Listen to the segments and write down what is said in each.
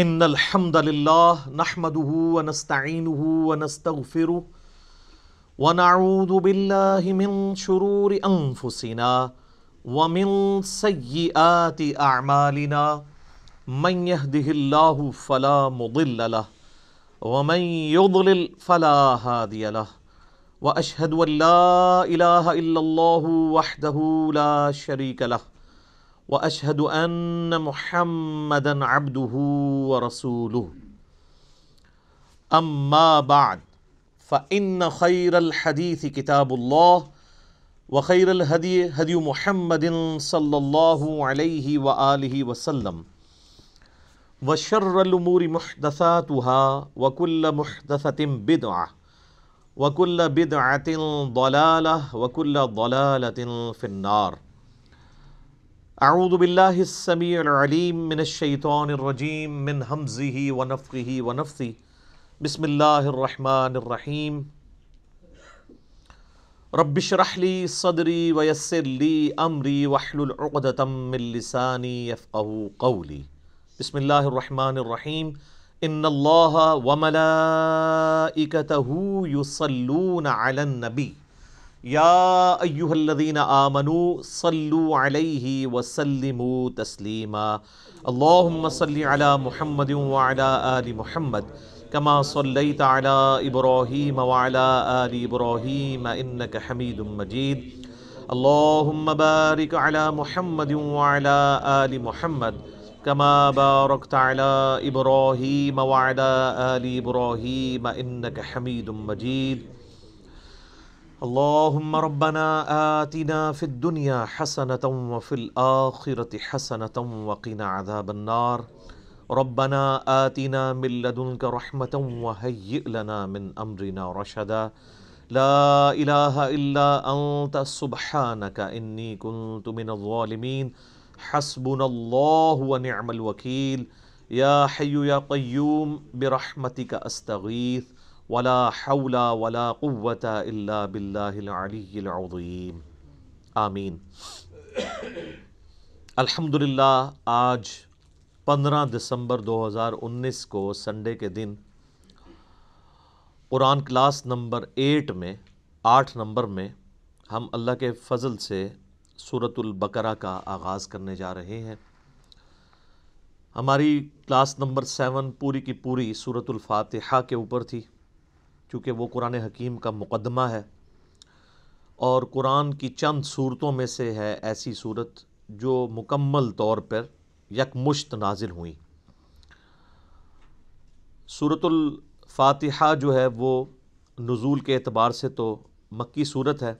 ان الحمد للہ نحمده ونستعینه ونستغفره ونعوذ باللہ من شرور انفسنا ومن سیئات اعمالنا من يهده اللہ فلا مضل له ومن يضلل فلا هادی له واشهد ان لا الہ الا اللہ وحدہ لا شریک له واشهد ان محمدا عبده ورسوله اما بعد فان خير الحديث كتاب الله وخير الهدي هدي محمد صلى الله عليه واله وسلم وشر الامور محدثاتها وكل محدثة بدعة وكل بدعة ضلالة وكل ضلالة في النار. اعوذ باللہ السمیع العلیم من الشیطان الرجیم من ہمزہ ونفخہ ونفثہ بسم اللہ الرحمن الرحیم رب اشرح لی صدری ویسر لی امری واحلل عقدۃ من لسانی یفقہوا قولی. بسم اللہ الرحمن الرحیم ان اللہ وملائکتہ یصلون علی النبی یا ایہا الذین آمنوا صلوا علیہ وسلموا تسلیما. اللہم صل علی محمد وعلی آل محمد کما صلیت علی ابراہیم وعلی آل ابراہیم انک حمید مجید. اللہم بارک علی محمد وعلی آل محمد کما بارکت علی ابراہیم وعلی آل ابراہیم انک حمید مجید. اللہم ربنا آتنا فی الدنیا حسنة وفی الآخرة حسنة وقنا عذاب النار. ربنا آتنا من لدنک رحمة وہیئ لنا من امرنا رشدا. لا الہ الا انت سبحانک انی کنت من الظالمین. حسبنا اللہ ونعم الوکیل. یا حی یا قیوم برحمتک استغیث ولا حول ولا قوة الا باللہ العلی العظیم. آمین. الحمدللہ آج 15 دسمبر 2019 کو سنڈے کے دن قرآن کلاس نمبر 8 میں 8 نمبر میں ہم اللہ کے فضل سے سورۃ البقرہ کا آغاز کرنے جا رہے ہیں. ہماری کلاس نمبر 7 پوری کی پوری سورۃ الفاتحہ کے اوپر تھی، چونکہ وہ قرآن حکیم کا مقدمہ ہے اور قرآن کی چند صورتوں میں سے ہے ایسی صورت جو مکمل طور پر یکمشت نازل ہوئیں. سورۃ الفاتحہ جو ہے وہ نزول کے اعتبار سے تو مکی صورت ہے،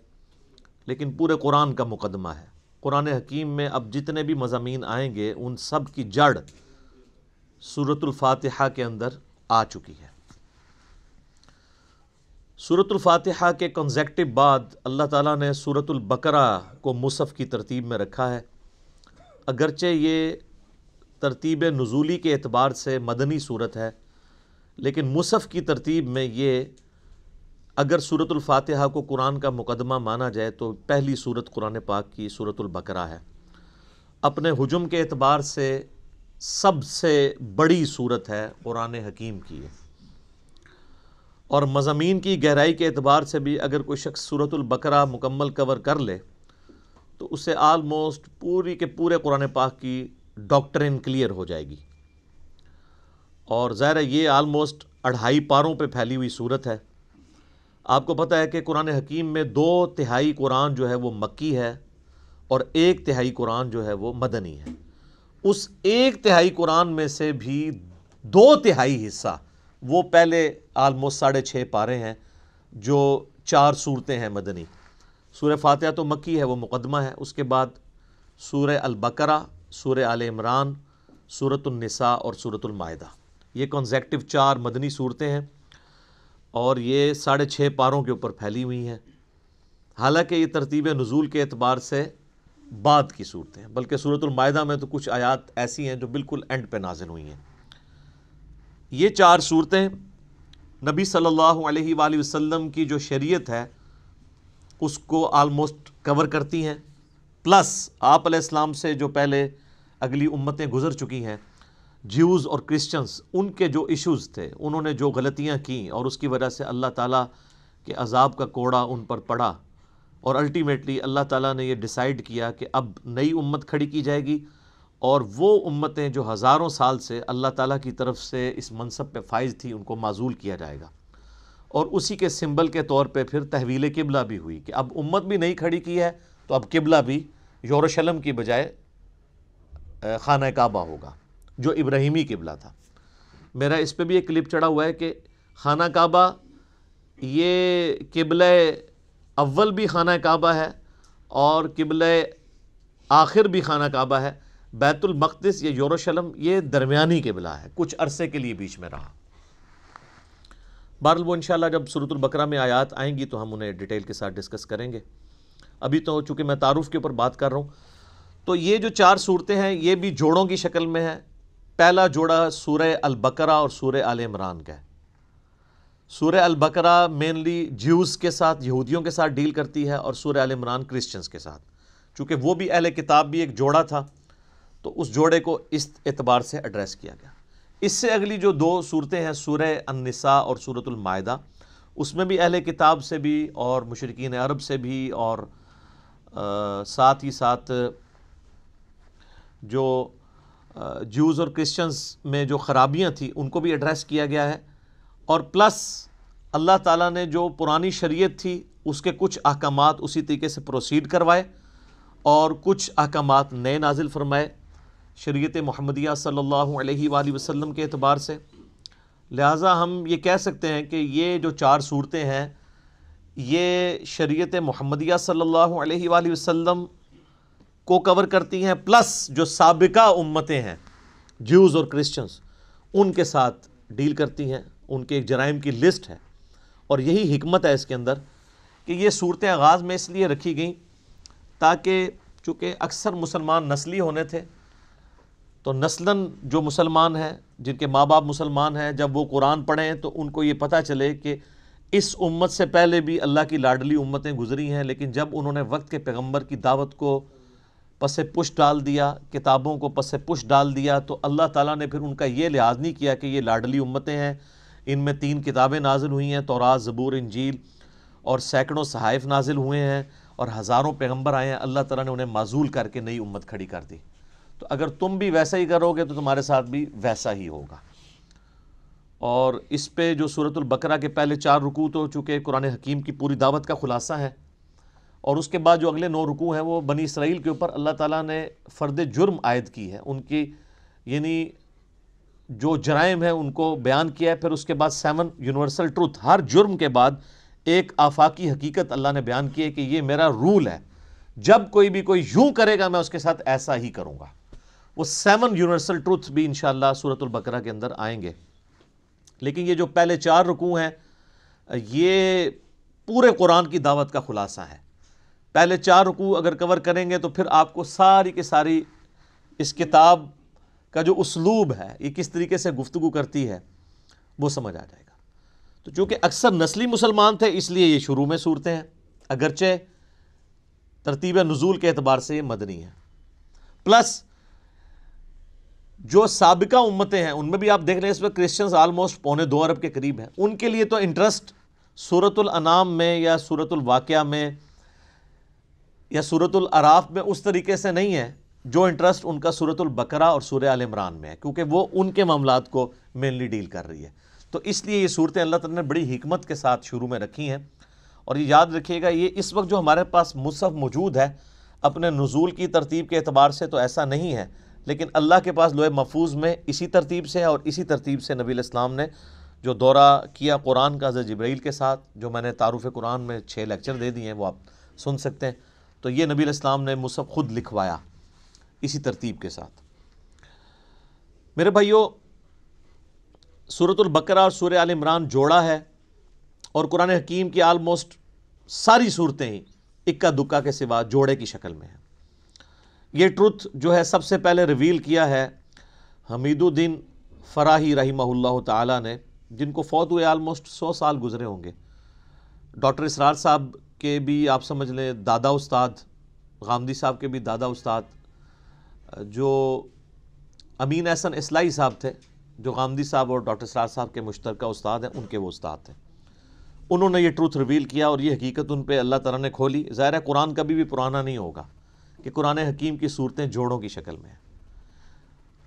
لیکن پورے قرآن کا مقدمہ ہے. قرآن حکیم میں اب جتنے بھی مضامین آئیں گے ان سب کی جڑ سورۃ الفاتحہ کے اندر آ چکی ہے. سورۃ الفاتحہ کے کنزیکٹو بعد اللہ تعالیٰ نے سورۃ البقرہ کو مصحف کی ترتیب میں رکھا ہے. اگرچہ یہ ترتیب نزولی کے اعتبار سے مدنی صورت ہے، لیکن مصحف کی ترتیب میں یہ اگر سورۃ الفاتحہ کو قرآن کا مقدمہ مانا جائے تو پہلی صورت قرآن پاک کی سورۃ البقرہ ہے. اپنے حجم کے اعتبار سے سب سے بڑی صورت ہے قرآن حکیم کی، اور مضامین کی گہرائی کے اعتبار سے بھی اگر کوئی شخص سورۃ البقرہ مکمل کور کر لے تو اسے آلموسٹ پوری کے پورے قرآن پاک کی ڈاکٹرن کلیئر ہو جائے گی. اور ظاہر ہے یہ آلموسٹ 2.5 پاروں پہ پھیلی ہوئی صورت ہے. آپ کو پتہ ہے کہ قرآن حکیم میں 2/3 قرآن جو ہے وہ مکی ہے اور 1/3 قرآن جو ہے وہ مدنی ہے. اس 1/3 قرآن میں سے بھی 2/3 حصہ وہ پہلے آلموسٹ 6.5 پارے ہیں جو 4 صورتیں ہیں مدنی. سورہ فاتحہ تو مکی ہے، وہ مقدمہ ہے. اس کے بعد سورہ البقرہ، سورہ آل عمران، سورۃ النساء اور سورۃ المائدہ، یہ کنزیکٹو 4 مدنی صورتیں ہیں اور یہ 6.5 پاروں کے اوپر پھیلی ہوئی ہیں. حالانکہ یہ ترتیب نزول کے اعتبار سے بعد کی صورتیں ہیں، بلکہ سورۃ المائدہ میں تو کچھ آیات ایسی ہیں جو بالکل اینڈ پہ نازل ہوئی ہیں. یہ 4 صورتیں نبی صلی اللہ علیہ وآلہ وسلم کی جو شریعت ہے اس کو آلموسٹ کور کرتی ہیں، پلس آپ علیہ السلام سے جو پہلے اگلی امتیں گزر چکی ہیں جیوز اور کرسچنز ان کے جو ایشوز تھے، انہوں نے جو غلطیاں کیں اور اس کی وجہ سے اللہ تعالیٰ کے عذاب کا کوڑا ان پر پڑا، اور الٹیمیٹلی اللہ تعالیٰ نے یہ ڈیسائیڈ کیا کہ اب نئی امت کھڑی کی جائے گی، اور وہ امتیں جو ہزاروں سال سے اللہ تعالیٰ کی طرف سے اس منصب پہ فائز تھی ان کو معزول کیا جائے گا، اور اسی کے سمبل کے طور پہ پھر تحویل قبلہ بھی ہوئی کہ اب امت بھی نہیں کھڑی کی ہے تو اب قبلہ بھی یروشلم کی بجائے خانہ کعبہ ہوگا جو ابراہیمی قبلہ تھا۔ میرا اس پہ بھی ایک کلپ چڑھا ہوا ہے کہ خانہ کعبہ یہ قبلہ اول بھی خانہ کعبہ ہے اور قبلہ آخر بھی خانہ کعبہ ہے، بیت المقدس یا یروشلم یہ درمیانی قبلہ ہے، کچھ عرصے کے لیے بیچ میں رہا۔ بہرحال وہ انشاءاللہ جب سورۃ البقرہ میں آیات آئیں گی تو ہم انہیں ڈیٹیل کے ساتھ ڈسکس کریں گے۔ ابھی تو چونکہ میں تعارف کے اوپر بات کر رہا ہوں، تو یہ جو 4 صورتیں ہیں یہ بھی جوڑوں کی شکل میں ہے۔ پہلا جوڑا سورہ البقرہ اور سورہ آل عمران کا ہے۔ سورہ البقرہ مینلی جیوز کے ساتھ، یہودیوں کے ساتھ ڈیل کرتی ہے، اور سورہ آل عمران کرسچنز کے ساتھ، چونکہ وہ بھی اہل کتاب بھی ایک جوڑا تھا تو اس جوڑے کو اس اعتبار سے ایڈریس کیا گیا۔ اس سے اگلی جو 2 صورتیں ہیں سورہ النساء اور سورۃ المائدہ، اس میں بھی اہل کتاب سے بھی اور مشرکین عرب سے بھی اور ساتھ ہی ساتھ جو جیوز اور کرسچنز میں جو خرابیاں تھیں ان کو بھی ایڈریس کیا گیا ہے، اور پلس اللہ تعالیٰ نے جو پرانی شریعت تھی اس کے کچھ احکامات اسی طریقے سے پروسیڈ کروائے اور کچھ احکامات نئے نازل فرمائے شریعت محمدیہ صلی اللہ علیہ وآلہ وسلم کے اعتبار سے۔ لہٰذا ہم یہ کہہ سکتے ہیں کہ یہ جو 4 صورتیں ہیں یہ شریعت محمدیہ صلی اللہ علیہ وآلہ وسلم کو کور کرتی ہیں، پلس جو سابقہ امتیں ہیں جیوز اور کرسچنز ان کے ساتھ ڈیل کرتی ہیں، ان کے ایک جرائم کی لسٹ ہے۔ اور یہی حکمت ہے اس کے اندر کہ یہ صورتیں آغاز میں اس لیے رکھی گئیں تاکہ چونکہ اکثر مسلمان نسلی ہونے تھے، تو نسلاً جو مسلمان ہیں جن کے ماں باپ مسلمان ہیں جب وہ قرآن پڑھیں تو ان کو یہ پتہ چلے کہ اس امت سے پہلے بھی اللہ کی لاڈلی امتیں گزری ہیں، لیکن جب انہوں نے وقت کے پیغمبر کی دعوت کو پس پش ڈال دیا، کتابوں کو پس پش ڈال دیا، تو اللہ تعالیٰ نے پھر ان کا یہ لحاظ نہیں کیا کہ یہ لاڈلی امتیں ہیں، ان میں 3 کتابیں نازل ہوئی ہیں، تورات، زبور، انجیل، اور سینکڑوں صحائف نازل ہوئے ہیں اور ہزاروں پیغمبر آئے ہیں، اللہ تعالیٰ نے انہیں معزول کر کے نئی امت کھڑی کر دی۔ تو اگر تم بھی ویسا ہی کرو گے تو تمہارے ساتھ بھی ویسا ہی ہوگا۔ اور اس پہ جو سورۃ البقرہ کے پہلے 4 رکوع تو چونکہ قرآن حکیم کی پوری دعوت کا خلاصہ ہے، اور اس کے بعد جو اگلے 9 رکوع ہیں وہ بنی اسرائیل کے اوپر اللہ تعالیٰ نے فرد جرم عائد کی ہے، ان کی یعنی جو جرائم ہیں ان کو بیان کیا ہے۔ پھر اس کے بعد 7 یونیورسل ٹروتھ، ہر جرم کے بعد ایک آفاقی حقیقت اللہ نے بیان کی ہے کہ یہ میرا رول ہے، جب کوئی یوں کرے گا میں اس کے ساتھ ایسا ہی کروں گا۔ وہ 7 یونیورسل ٹروتھ بھی انشاءاللہ سورۃ البقرہ کے اندر آئیں گے، لیکن یہ جو پہلے 4 رکوع ہیں یہ پورے قرآن کی دعوت کا خلاصہ ہے۔ پہلے 4 رکوع اگر کور کریں گے تو پھر آپ کو ساری کی ساری اس کتاب کا جو اسلوب ہے، یہ کس طریقے سے گفتگو کرتی ہے، وہ سمجھ آ جائے گا۔ تو چونکہ اکثر نسلی مسلمان تھے اس لیے یہ شروع میں صورتیں ہیں، اگرچہ ترتیب نزول کے اعتبار سے یہ مدنی ہے۔ پلس جو سابقہ امتیں ہیں ان میں بھی آپ دیکھ لیں اس وقت کرسچنز آلموسٹ 2.25 ارب کے قریب ہیں، ان کے لیے تو انٹرسٹ سورۃ الانعام میں یا سورۃ الواقعہ میں یا سورۃ الاعراف میں اس طریقے سے نہیں ہے جو انٹرسٹ ان کا سورۃ البقرہ اور سورہ آل عمران میں ہے، کیونکہ وہ ان کے معاملات کو مینلی ڈیل کر رہی ہے۔ تو اس لیے یہ صورتیں اللہ تعالیٰ نے بڑی حکمت کے ساتھ شروع میں رکھی ہیں، اور یہ یاد رکھیے گا یہ اس وقت جو ہمارے پاس مصحف موجود ہے اپنے نزول کی ترتیب کے اعتبار سے تو ایسا نہیں ہے، لیکن اللہ کے پاس لوح محفوظ میں اسی ترتیب سے ہے، اور اسی ترتیب سے نبی علیہ السلام نے جو دورہ کیا قرآن کا حضرت جبرائیل کے ساتھ، جو میں نے تعارف قرآن میں 6 لیکچر دے دیے ہیں وہ آپ سن سکتے ہیں، تو یہ نبی علیہ السلام نے مصحف خود لکھوایا اسی ترتیب کے ساتھ۔ میرے بھائیو، سورۃ البقرہ اور سورہ آل عمران جوڑا ہے، اور قرآن حکیم کی آلموسٹ ساری صورتیں ہی اکا دکا کے سوا جوڑے کی شکل میں ہیں۔ یہ ٹروتھ جو ہے سب سے پہلے ریویل کیا ہے حمید الدین فراہی رحمہ اللہ تعالیٰ نے، جن کو فوت ہوئے آلموسٹ 100 سال گزرے ہوں گے۔ ڈاکٹر اسرار صاحب کے بھی آپ سمجھ لیں دادا استاد، غامدی صاحب کے بھی دادا استاد، جو امین احسن اصلاحی صاحب تھے جو غامدی صاحب اور ڈاکٹر سراج صاحب کے مشترکہ استاد ہیں، ان کے وہ استاد تھے. انہوں نے یہ ٹروتھ ریویل کیا اور یہ حقیقت ان پہ اللہ تعالیٰ نے کھولی. ظاہر ہے قرآن کبھی بھی پرانا نہیں ہوگا کہ قرآن حکیم کی صورتیں جوڑوں کی شکل میں ہیں،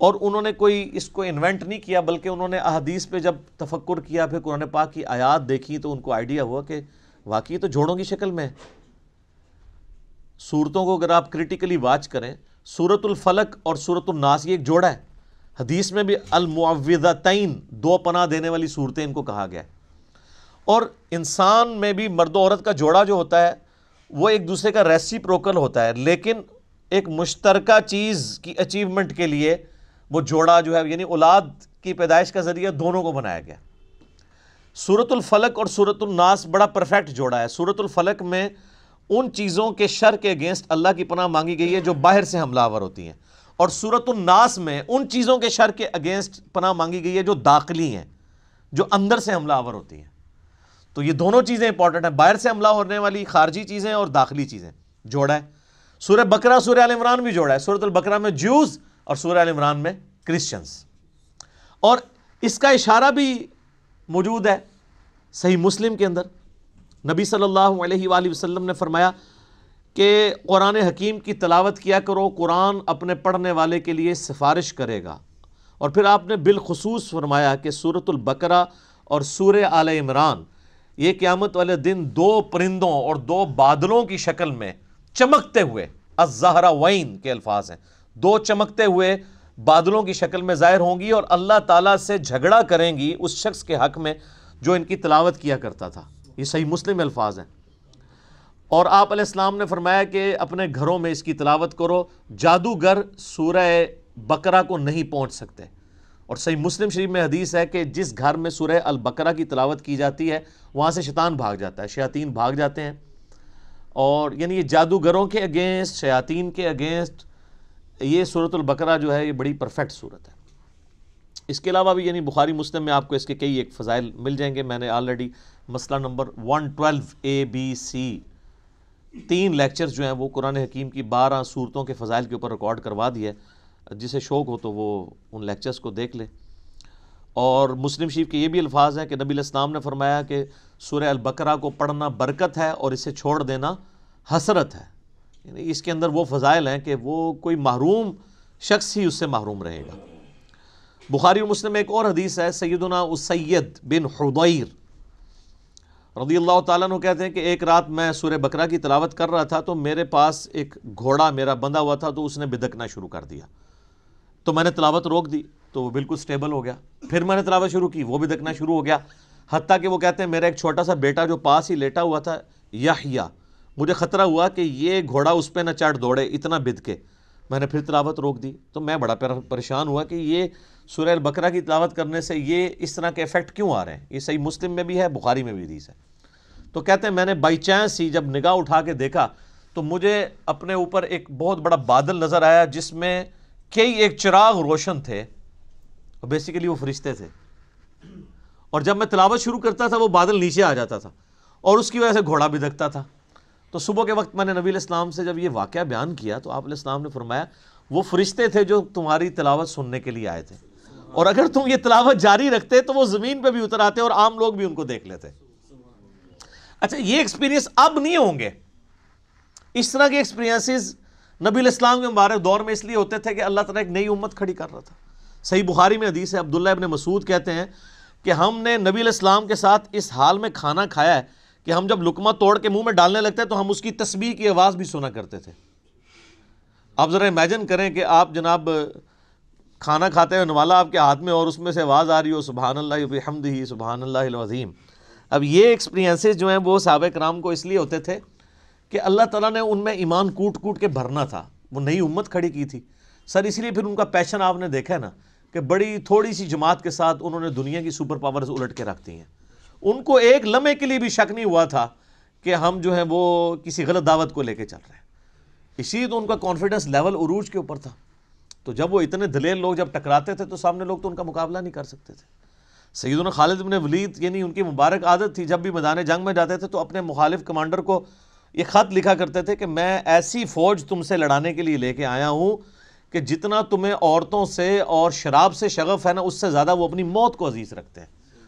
اور انہوں نے کوئی اس کو انوینٹ نہیں کیا، بلکہ انہوں نے احادیث پہ جب تفکر کیا، پھر قرآن پاک کی آیات دیکھی تو ان کو آئیڈیا ہوا کہ واقعی تو جوڑوں کی شکل میں ہے. صورتوں کو اگر آپ کریٹیکلی واچ کریں، سورۃ الفلق اور سورۃ الناس یہ ایک جوڑا ہے. حدیث میں بھی المعوذتین، دو پناہ دینے والی صورتیں ان کو کہا گیا ہے. اور انسان میں بھی مرد و عورت کا جوڑا جو ہوتا ہے وہ ایک دوسرے کا ریسیپروکل ہوتا ہے، لیکن ایک مشترکہ چیز کی اچیومنٹ کے لیے وہ جوڑا جو ہے یعنی اولاد کی پیدائش کا ذریعہ دونوں کو بنایا گیا. سورۃ الفلق اور سورۃ الناس بڑا پرفیکٹ جوڑا ہے. سورۃ الفلق میں ان چیزوں کے شر کے اگینسٹ اللہ کی پناہ مانگی گئی ہے جو باہر سے حملہ آور ہوتی ہیں، اور سورۃ الناس میں ان چیزوں کے شر کے اگینسٹ پناہ مانگی گئی ہے جو داخلی ہیں، جو اندر سے حملہ آور ہوتی ہیں. تو یہ دونوں چیزیں امپورٹنٹ ہیں، باہر سے حملہ ہونے والی خارجی چیزیں اور داخلی چیزیں. جوڑا ہے. سورہ بقرہ سورہ آل عمران بھی جوڑا ہے. سورۃ البقرہ میں جوز اور سورہ آل عمران میں کرسچنز. اور اس کا اشارہ بھی موجود ہے صحیح مسلم کے اندر. نبی صلی اللہ علیہ وآلہ وسلم نے فرمایا کہ قرآن حکیم کی تلاوت کیا کرو، قرآن اپنے پڑھنے والے کے لیے سفارش کرے گا. اور پھر آپ نے بالخصوص فرمایا کہ سورۃ البقرہ اور سورہ آل عمران یہ قیامت والے دن دو پرندوں اور دو بادلوں کی شکل میں چمکتے ہوئے، الزہراوین کے الفاظ ہیں، دو چمکتے ہوئے بادلوں کی شکل میں ظاہر ہوں گی اور اللہ تعالیٰ سے جھگڑا کریں گی اس شخص کے حق میں جو ان کی تلاوت کیا کرتا تھا. یہ صحیح مسلم الفاظ ہیں. اور آپ علیہ السلام نے فرمایا کہ اپنے گھروں میں اس کی تلاوت کرو، جادوگر سورہ بقرہ کو نہیں پہنچ سکتے. اور صحیح مسلم شریف میں حدیث ہے کہ جس گھر میں سورہ البقرہ کی تلاوت کی جاتی ہے وہاں سے شیطان بھاگ جاتا ہے، شیاطین بھاگ جاتے ہیں. اور یعنی یہ جادوگروں کے اگینسٹ، شیاطین کے اگینسٹ یہ سورۃ البقرہ جو ہے یہ بڑی پرفیکٹ صورت ہے. اس کے علاوہ بھی یعنی بخاری مسلم میں آپ کو اس کے کئی ایک فضائل مل جائیں گے. میں نے آلریڈی مسئلہ نمبر 112 ABC 3 لیکچرز جو ہیں وہ قرآن حکیم کی 12 صورتوں کے فضائل کے اوپر ریکارڈ کروا دیا ہے. جسے شوق ہو تو وہ ان لیکچرز کو دیکھ لے. اور مسلم شریف کے یہ بھی الفاظ ہیں کہ نبی علیہ السلام نے فرمایا کہ سورہ البقرہ کو پڑھنا برکت ہے اور اسے چھوڑ دینا حسرت ہے. یعنی اس کے اندر وہ فضائل ہیں کہ وہ کوئی محروم شخص ہی اس سے محروم رہے گا. بخاری و مسلم میں ایک اور حدیث ہے، سیدنا اسید بن حضیر رضی اللہ تعالیٰ عنہ کہتے ہیں کہ ایک رات میں سورہ بقرہ کی تلاوت کر رہا تھا تو میرے پاس ایک گھوڑا میرا بندھا ہوا تھا تو اس نے بدکنا شروع کر دیا. تو میں نے تلاوت روک دی تو وہ بالکل سٹیبل ہو گیا. پھر میں نے تلاوت شروع کی، وہ بدکنا شروع ہو گیا. حتیٰ کہ وہ کہتے ہیں میرا ایک چھوٹا سا بیٹا جو پاس ہی لیٹا ہوا تھا، یحییٰ، مجھے خطرہ ہوا کہ یہ گھوڑا اس پہ نہ چڑھ دوڑے، اتنا بد کے. میں نے پھر تلاوت روک دی تو میں بڑا پریشان ہوا کہ یہ سورہ البقرہ کی تلاوت کرنے سے یہ اس طرح کے ایفیکٹ کیوں آ رہے ہیں. یہ صحیح مسلم میں بھی ہے، بخاری میں بھی حدیث ہے. تو کہتے ہیں میں نے بائی چانس ہی جب نگاہ اٹھا کے دیکھا تو مجھے اپنے اوپر ایک بہت بڑا بادل نظر آیا جس میں کئی ایک چراغ روشن تھے، اور بیسیکلی وہ فرشتے تھے. اور جب میں تلاوت شروع کرتا تھا وہ بادل نیچے آ جاتا تھا اور اس کی وجہ سے گھوڑا بھی دکھتا تھا. تو صبح کے وقت میں نے نبی علیہ السلام سے جب یہ واقعہ بیان کیا تو آپ علیہ السلام نے فرمایا وہ فرشتے تھے جو تمہاری تلاوت سننے کے لیے آئے تھے، اور اگر تم یہ تلاوت جاری رکھتے تو وہ زمین پہ بھی اتر آتے اور عام لوگ بھی ان کو دیکھ لیتے. اچھا، یہ ایکسپیرینس اب نہیں ہوں گے. اس طرح کے ایکسپیرینسز نبی علیہ السلام کے مبارک دور میں اس لیے ہوتے تھے کہ اللہ تعالیٰ ایک نئی امت کھڑی کر رہا تھا. صحیح بخاری میں حدیث ہے، عبداللہ ابن مسعود کہتے ہیں کہ ہم نے نبی علیہ السلام کے ساتھ اس حال میں کھانا کھایا ہے کہ ہم جب لقمہ توڑ کے منہ میں ڈالنے لگتے تو ہم اس کی تسبیح کی آواز بھی سنا کرتے تھے. آپ ذرا امیجن کریں کہ آپ جناب کھانا کھاتے ہوئے نوالا آپ کے ہاتھ میں اور اس میں سے آواز آ رہی ہو سبحان اللہ وبحمدہ سبحان اللہ العظیم. اب یہ ایکسپیرینسز جو ہیں وہ صحابہ کرام کو اس لیے ہوتے تھے کہ اللہ تعالیٰ نے ان میں ایمان کوٹ کوٹ کے بھرنا تھا. وہ نئی امت کھڑی کی تھی سر، اس لیے پھر ان کا پیشن آپ نے دیکھا ہے نا کہ بڑی تھوڑی سی جماعت کے ساتھ انہوں نے دنیا کی سپر پاورز الٹ کے رکھ دی ہیں. ان کو ایک لمحے کے لیے بھی شک نہیں ہوا تھا کہ ہم جو ہیں وہ کسی غلط دعوت کو لے کے چل رہے ہیں. اسی تو ان کا کانفیڈنس لیول عروج کے اوپر تھا. تو جب وہ اتنے دلیر لوگ جب ٹکراتے تھے تو سامنے لوگ تو ان کا مقابلہ نہیں کر سکتے تھے. سیدنا خالد بن ولید یعنی ان کی مبارک عادت تھی جب بھی میدان جنگ میں جاتے تھے تو اپنے مخالف کمانڈر کو یہ خط لکھا کرتے تھے کہ میں ایسی فوج تم سے لڑانے کے لیے لے کے آیا ہوں کہ جتنا تمہیں عورتوں سے اور شراب سے شغف ہے نا، اس سے زیادہ وہ اپنی موت کو عزیز رکھتے ہیں،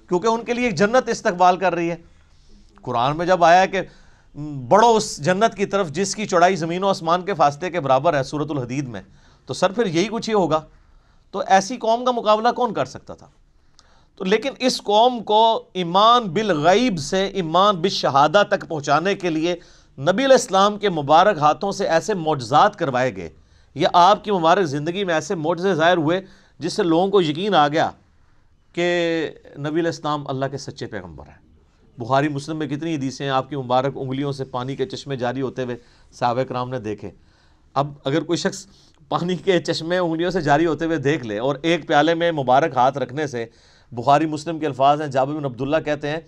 کیونکہ ان کے لیے ایک جنت استقبال کر رہی ہے۔ قرآن میں جب آیا کہ بڑھو اس جنت کی طرف جس کی چوڑائی زمین و آسمان کے فاصلے کے برابر ہے، سورۃ الحدید میں، تو سر پھر یہی کچھ ہی ہوگا۔ تو ایسی قوم کا مقابلہ کون کر سکتا تھا؟ تو لیکن اس قوم کو ایمان بالغیب سے ایمان بالشہادہ تک پہنچانے کے لیے نبی علیہ السلام کے مبارک ہاتھوں سے ایسے معجزات کروائے گئے، یا آپ کی مبارک زندگی میں ایسے معجزے ظاہر ہوئے جس سے لوگوں کو یقین آ گیا کہ نبی علیہ السلام اللہ کے سچے پیغمبر ہیں۔ بخاری مسلم میں کتنی حدیثیں ہیں آپ کی مبارک انگلیوں سے پانی کے چشمے جاری ہوتے ہوئے صحابہ کرام نے دیکھے۔ اب اگر کوئی شخص پانی کے چشمے انگلیوں سے جاری ہوتے ہوئے دیکھ لے، اور ایک پیالے میں مبارک ہاتھ رکھنے سے، بخاری مسلم کے الفاظ ہیں، جابر بن عبداللہ کہتے ہیں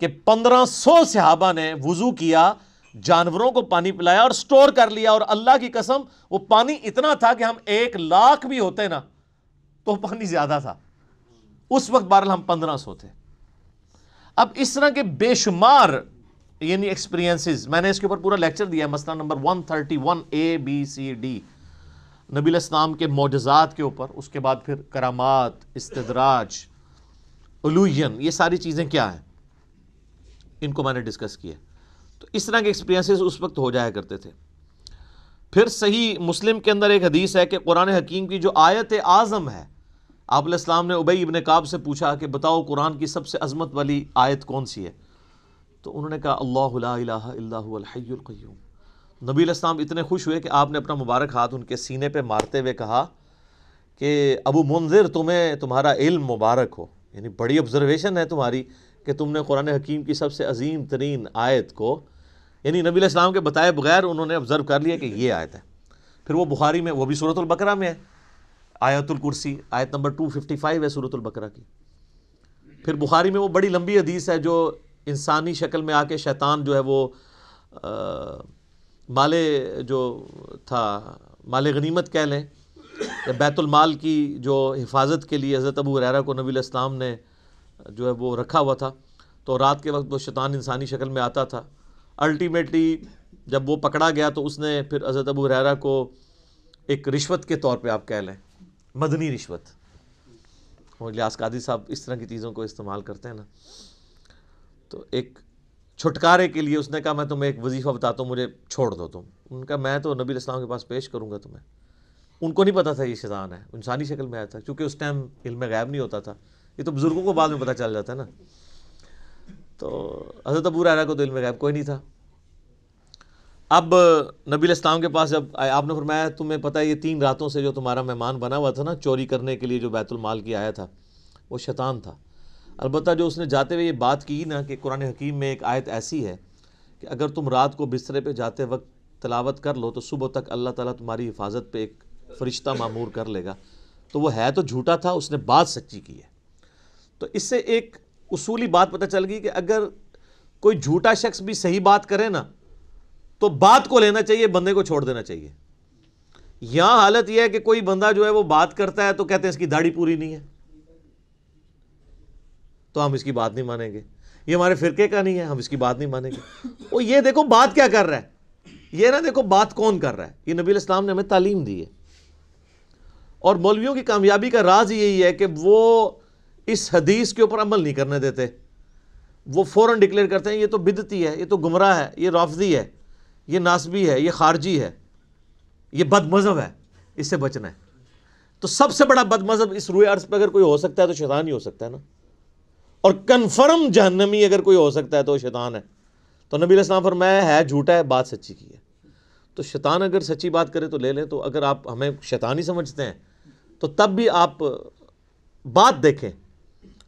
کہ 1500 صحابہ نے وضو کیا، جانوروں کو پانی پلایا اور سٹور کر لیا، اور اللہ کی قسم وہ پانی اتنا تھا کہ ہم 1,00,000 بھی ہوتے نا تو پانی زیادہ تھا۔ اس وقت بہرحال ہم 1500 تھے۔ اب اس طرح کے بے شمار یعنی ایکسپیرینسز، میں نے اس کے اوپر پورا لیکچر دیا ہے، مسئلہ نمبر 131 ABCD، نبی علیہ السلام کے معجزات کے اوپر، اس کے بعد پھر کرامات، استدراج، علوین، یہ ساری چیزیں کیا ہیں، ان کو میں نے ڈسکس کیا۔ تو اس طرح کے ایکسپیرینسز اس وقت ہو جایا کرتے تھے۔ پھر صحیح مسلم کے اندر ایک حدیث ہے کہ قرآن حکیم کی جو آیت اعظم ہے، آپ علیہ السلام نے ابی ابن کعب سے پوچھا کہ بتاؤ قرآن کی سب سے عظمت والی آیت کون سی ہے؟ تو انہوں نے کہا اللہ لا الہ الا هو الحی القیوم۔ نبی علیہ السلام اتنے خوش ہوئے کہ آپ نے اپنا مبارک ہاتھ ان کے سینے پہ مارتے ہوئے کہا کہ ابو منذر، تمہیں تمہارا علم مبارک ہو، یعنی بڑی آبزرویشن ہے تمہاری کہ تم نے قرآن حکیم کی سب سے عظیم ترین آیت کو، یعنی نبی علیہ السلام کے بتائے بغیر انہوں نے آبزرو کر لیا کہ یہ آیت ہے۔ پھر وہ بخاری میں، وہ بھی سورۃ البقرہ میں ہے، آیت الکرسی، آیت نمبر 255 ہے سورۃ البقرہ کی۔ پھر بخاری میں وہ بڑی لمبی حدیث ہے جو انسانی شکل میں آ کے شیطان جو ہے وہ مال جو تھا، مال غنیمت کہہ لیں، یا بیت المال کی جو حفاظت کے لیے حضرت ابو ہریرہ کو نبی علیہ السلام نے جو ہے وہ رکھا ہوا تھا، تو رات کے وقت وہ شیطان انسانی شکل میں آتا تھا۔ الٹیمیٹلی جب وہ پکڑا گیا تو اس نے پھر حضرت ابو ہریرہ کو ایک رشوت کے طور پہ آپ کہہ لیں، مدنی رشوت، اور الیاس قادری صاحب اس طرح کی چیزوں کو استعمال کرتے ہیں نا، تو ایک چھٹکارے کے لیے اس نے کہا میں تمہیں ایک وظیفہ بتاتا ہوں، مجھے چھوڑ دو تم۔ ان کا میں تو نبی علیہ السلام کے پاس پیش کروں گا تمہیں۔ ان کو نہیں پتا تھا یہ شیطان ہے، انسانی شکل میں آیا تھا، کیونکہ اس ٹائم علم غیب نہیں ہوتا تھا، یہ تو بزرگوں کو بعد میں پتہ چل جاتا ہے نا۔ تو حضرت ابو ہریرہ کو تو علم غیب کوئی نہیں تھا۔ اب نبی علیہ السلام کے پاس جب آپ نے فرمایا تمہیں پتہ ہے یہ 3 راتوں سے جو تمہارا مہمان بنا ہوا تھا نا چوری کرنے کے لیے جو بیت المال کی آیا تھا، وہ شیطان تھا۔ البتہ جو اس نے جاتے ہوئے یہ بات کی نا کہ قرآن حکیم میں ایک آیت ایسی ہے کہ اگر تم رات کو بسترے پہ جاتے وقت تلاوت کر لو تو صبح تک اللہ تعالیٰ تمہاری حفاظت پہ ایک فرشتہ معمور کر لے گا، تو وہ ہے تو جھوٹا تھا، اس نے بات سچی کی ہے۔ تو اس سے ایک اصولی بات پتہ چل گئی کہ اگر کوئی جھوٹا شخص بھی صحیح بات کرے نا تو بات کو لینا چاہیے، بندے کو چھوڑ دینا چاہیے۔ یہاں حالت یہ ہے کہ کوئی بندہ جو ہے وہ بات کرتا ہے تو کہتے ہیں اس کی داڑھی پوری نہیں ہے تو ہم اس کی بات نہیں مانیں گے، یہ ہمارے فرقے کا نہیں ہے ہم اس کی بات نہیں مانیں گے۔ وہ یہ دیکھو بات کیا کر رہا ہے، یہ نہ دیکھو بات کون کر رہا ہے۔ یہ نبی علیہ السلام نے ہمیں تعلیم دی ہے، اور مولویوں کی کامیابی کا راز یہی ہے کہ وہ اس حدیث کے اوپر عمل نہیں کرنے دیتے، وہ فوراً ڈکلیئر کرتے ہیں یہ تو بدعتی ہے، یہ تو گمراہ ہے، یہ رافضی ہے، یہ ناسبی ہے، یہ خارجی ہے، یہ بد مذہب ہے، اس سے بچنا ہے۔ تو سب سے بڑا بد مذہب اس روئے عرض پہ اگر کوئی ہو سکتا ہے تو شیطان ہی ہو سکتا ہے نا، اور کنفرم جہنمی اگر کوئی ہو سکتا ہے تو شیطان ہے۔ تو نبی علیہ السلام فرمایا ہے جھوٹا ہے، بات سچی کی ہے۔ تو شیطان اگر سچی بات کرے تو لے لیں، تو اگر آپ ہمیں شیطان ہی سمجھتے ہیں تو تب بھی آپ بات دیکھیں،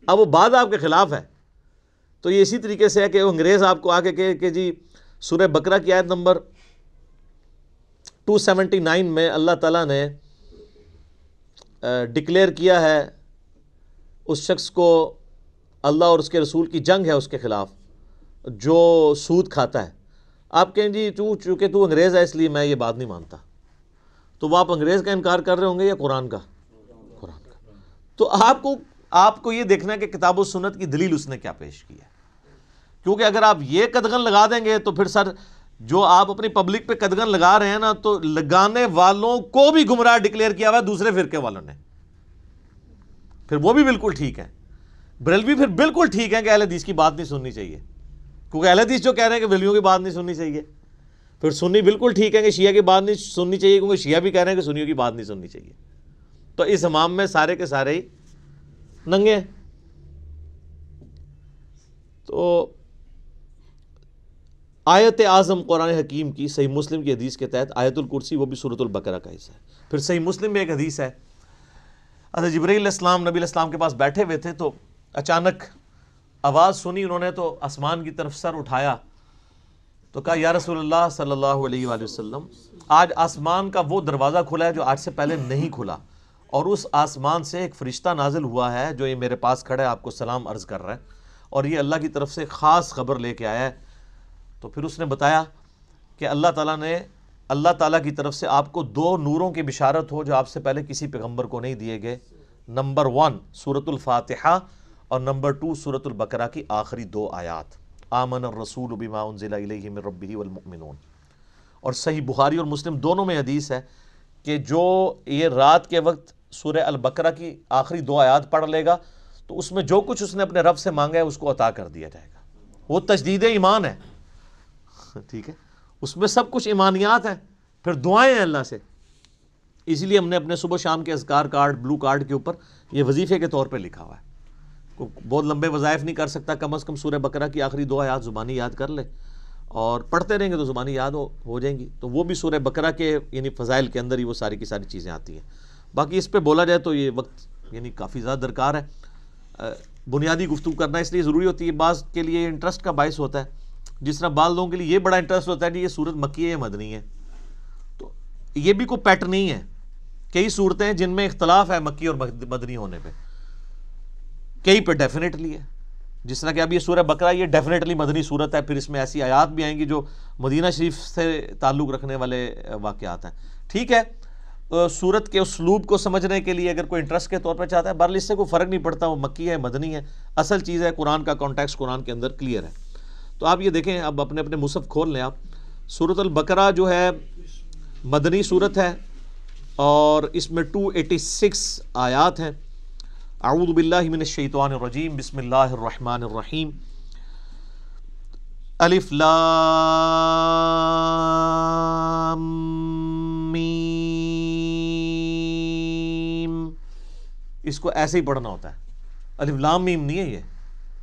اب وہ بات آپ کے خلاف ہے۔ تو یہ اسی طریقے سے ہے کہ انگریز آپ کو آگے کہے کہ جی سورہ بقرہ کی آیت نمبر 279 میں اللہ تعالیٰ نے ڈکلیئر کیا ہے اس شخص کو، اللہ اور اس کے رسول کی جنگ ہے اس کے خلاف جو سود کھاتا ہے۔ آپ کہیں جی چونکہ تو انگریز ہے اس لیے میں یہ بات نہیں مانتا، تو وہ آپ انگریز کا انکار کر رہے ہوں گے یا قرآن کا؟ قرآن کا۔ تو آپ کو یہ دیکھنا ہے کہ کتاب و سنت کی دلیل اس نے کیا پیش کی ہے، کیونکہ اگر آپ یہ قدغن لگا دیں گے تو پھر سر جو آپ اپنی پبلک پہ قدغن لگا رہے ہیں نا، تو لگانے والوں کو بھی گمراہ ڈکلیئر کیا ہوا ہے دوسرے فرقے والوں نے، پھر وہ بھی بالکل ٹھیک ہے۔ بریلوی پھر بالکل ٹھیک ہے کہ اہل حدیث کی بات نہیں سننی چاہیے، کیونکہ اہل حدیث جو کہہ رہے ہیں کہ بریلویوں کی بات نہیں سننی چاہیے۔ پھر سنی بالکل ٹھیک ہے کہ شیعہ کی بات نہیں سننی چاہیے، کیونکہ شیعہ بھی کہہ رہے ہیں کہ سنیوں کی بات نہیں سننی چاہیے۔ تو اس امام میں سارے کے سارے ہی ننگے ہیں۔ تو آیت اعظم قرآن حکیم کی صحیح مسلم کی حدیث کے تحت آیت الکرسی وہ بھی سورۃ البقرہ کا حصہ ہے۔ پھر صحیح مسلم میں ایک حدیث ہے، حضرت جبرائیل علیہ السلام نبی علیہ السلام کے پاس بیٹھے ہوئے تھے، تو اچانک آواز سنی انہوں نے، تو آسمان کی طرف سر اٹھایا تو کہا یا رسول اللہ صلی اللہ علیہ وآلہ وسلم، آج آسمان کا وہ دروازہ کھلا ہے جو آج سے پہلے نہیں کھلا، اور اس آسمان سے ایک فرشتہ نازل ہوا ہے جو یہ میرے پاس کھڑا ہے، آپ کو سلام عرض کر رہا ہے، اور یہ اللہ کی طرف سے خاص خبر لے کے آیا ہے۔ تو پھر اس نے بتایا کہ اللہ تعالیٰ کی طرف سے آپ کو 2 نوروں کی بشارت ہو جو آپ سے پہلے کسی پیغمبر کو نہیں دیے گئے، نمبر 1 سورۃ الفاتحہ، اور نمبر 2 سورۃ البقرہ کی آخری 2 آیات، آمن الرسول بما انزل الیہ من ربہ والمؤمنون۔ اور صحیح بخاری اور مسلم دونوں میں حدیث ہے کہ جو یہ رات کے وقت سورہ البقرہ کی آخری 2 آیات پڑھ لے گا تو اس میں جو کچھ اس نے اپنے رب سے مانگا ہے اس کو عطا کر دیا جائے گا۔ وہ تجدید ایمان ہے، ٹھیک ہے، اس میں سب کچھ ایمانیات ہیں، پھر دعائیں ہیں اللہ سے۔ اسی لیے ہم نے اپنے صبح شام کے اذکار کارڈ، بلو کارڈ کے اوپر یہ وظیفے کے طور پہ لکھا ہوا ہے۔ بہت لمبے وظائف نہیں کر سکتا، کم از کم سورہ بقرہ کی آخری 2 آیات زبانی یاد کر لے، اور پڑھتے رہیں گے تو زبانی یاد ہو جائیں گی۔ تو وہ بھی سورہ بقرہ کے یعنی فضائل کے اندر ہی وہ ساری کی ساری چیزیں آتی ہیں۔ باقی اس پہ بولا جائے تو یہ وقت یعنی کافی زیادہ درکار ہے، بنیادی گفتگو کرنا اس لیے ضروری ہوتی ہے، بعض کے لیے انٹرسٹ کا باعث ہوتا ہے، جس طرح بعض لوگوں کے لیے یہ بڑا انٹرسٹ ہوتا ہے کہ یہ سورت مکی ہے یا مدنی ہے، تو یہ بھی کوئی پیٹ نہیں ہے۔ کئی صورتیں ہیں جن میں اختلاف ہے مکی اور مدنی ہونے پہ، کئی پہ ڈیفینیٹلی ہے، جس طرح کہ اب یہ سورہ بقرہ یہ ڈیفینیٹلی مدنی صورت ہے، پھر اس میں ایسی آیات بھی آئیں گی جو مدینہ شریف سے تعلق رکھنے والے واقعات ہیں۔ ٹھیک ہے، سورت کے اسلوب کو سمجھنے کے لیے اگر کوئی انٹرسٹ کے طور پہ چاہتا ہے، بہرحال اس سے کوئی فرق نہیں پڑتا وہ مکی ہے مدنی ہے، اصل چیز ہے قرآن کا کانٹیکسٹ قرآن کے اندر کلیئر ہے۔ تو آپ یہ دیکھیں، اب اپنے اپنے مصحف کھول لیں آپ، سورۃ البقرہ جو ہے مدنی صورت ہے اور اس میں 286 آیات ہیں۔ اعوذ باللہ من الشیطان الرجیم، بسم اللہ الرحمن الرحیم، الف لام میم، اس کو ایسے ہی پڑھنا ہوتا ہے، الف لام میم نہیں ہے، یہ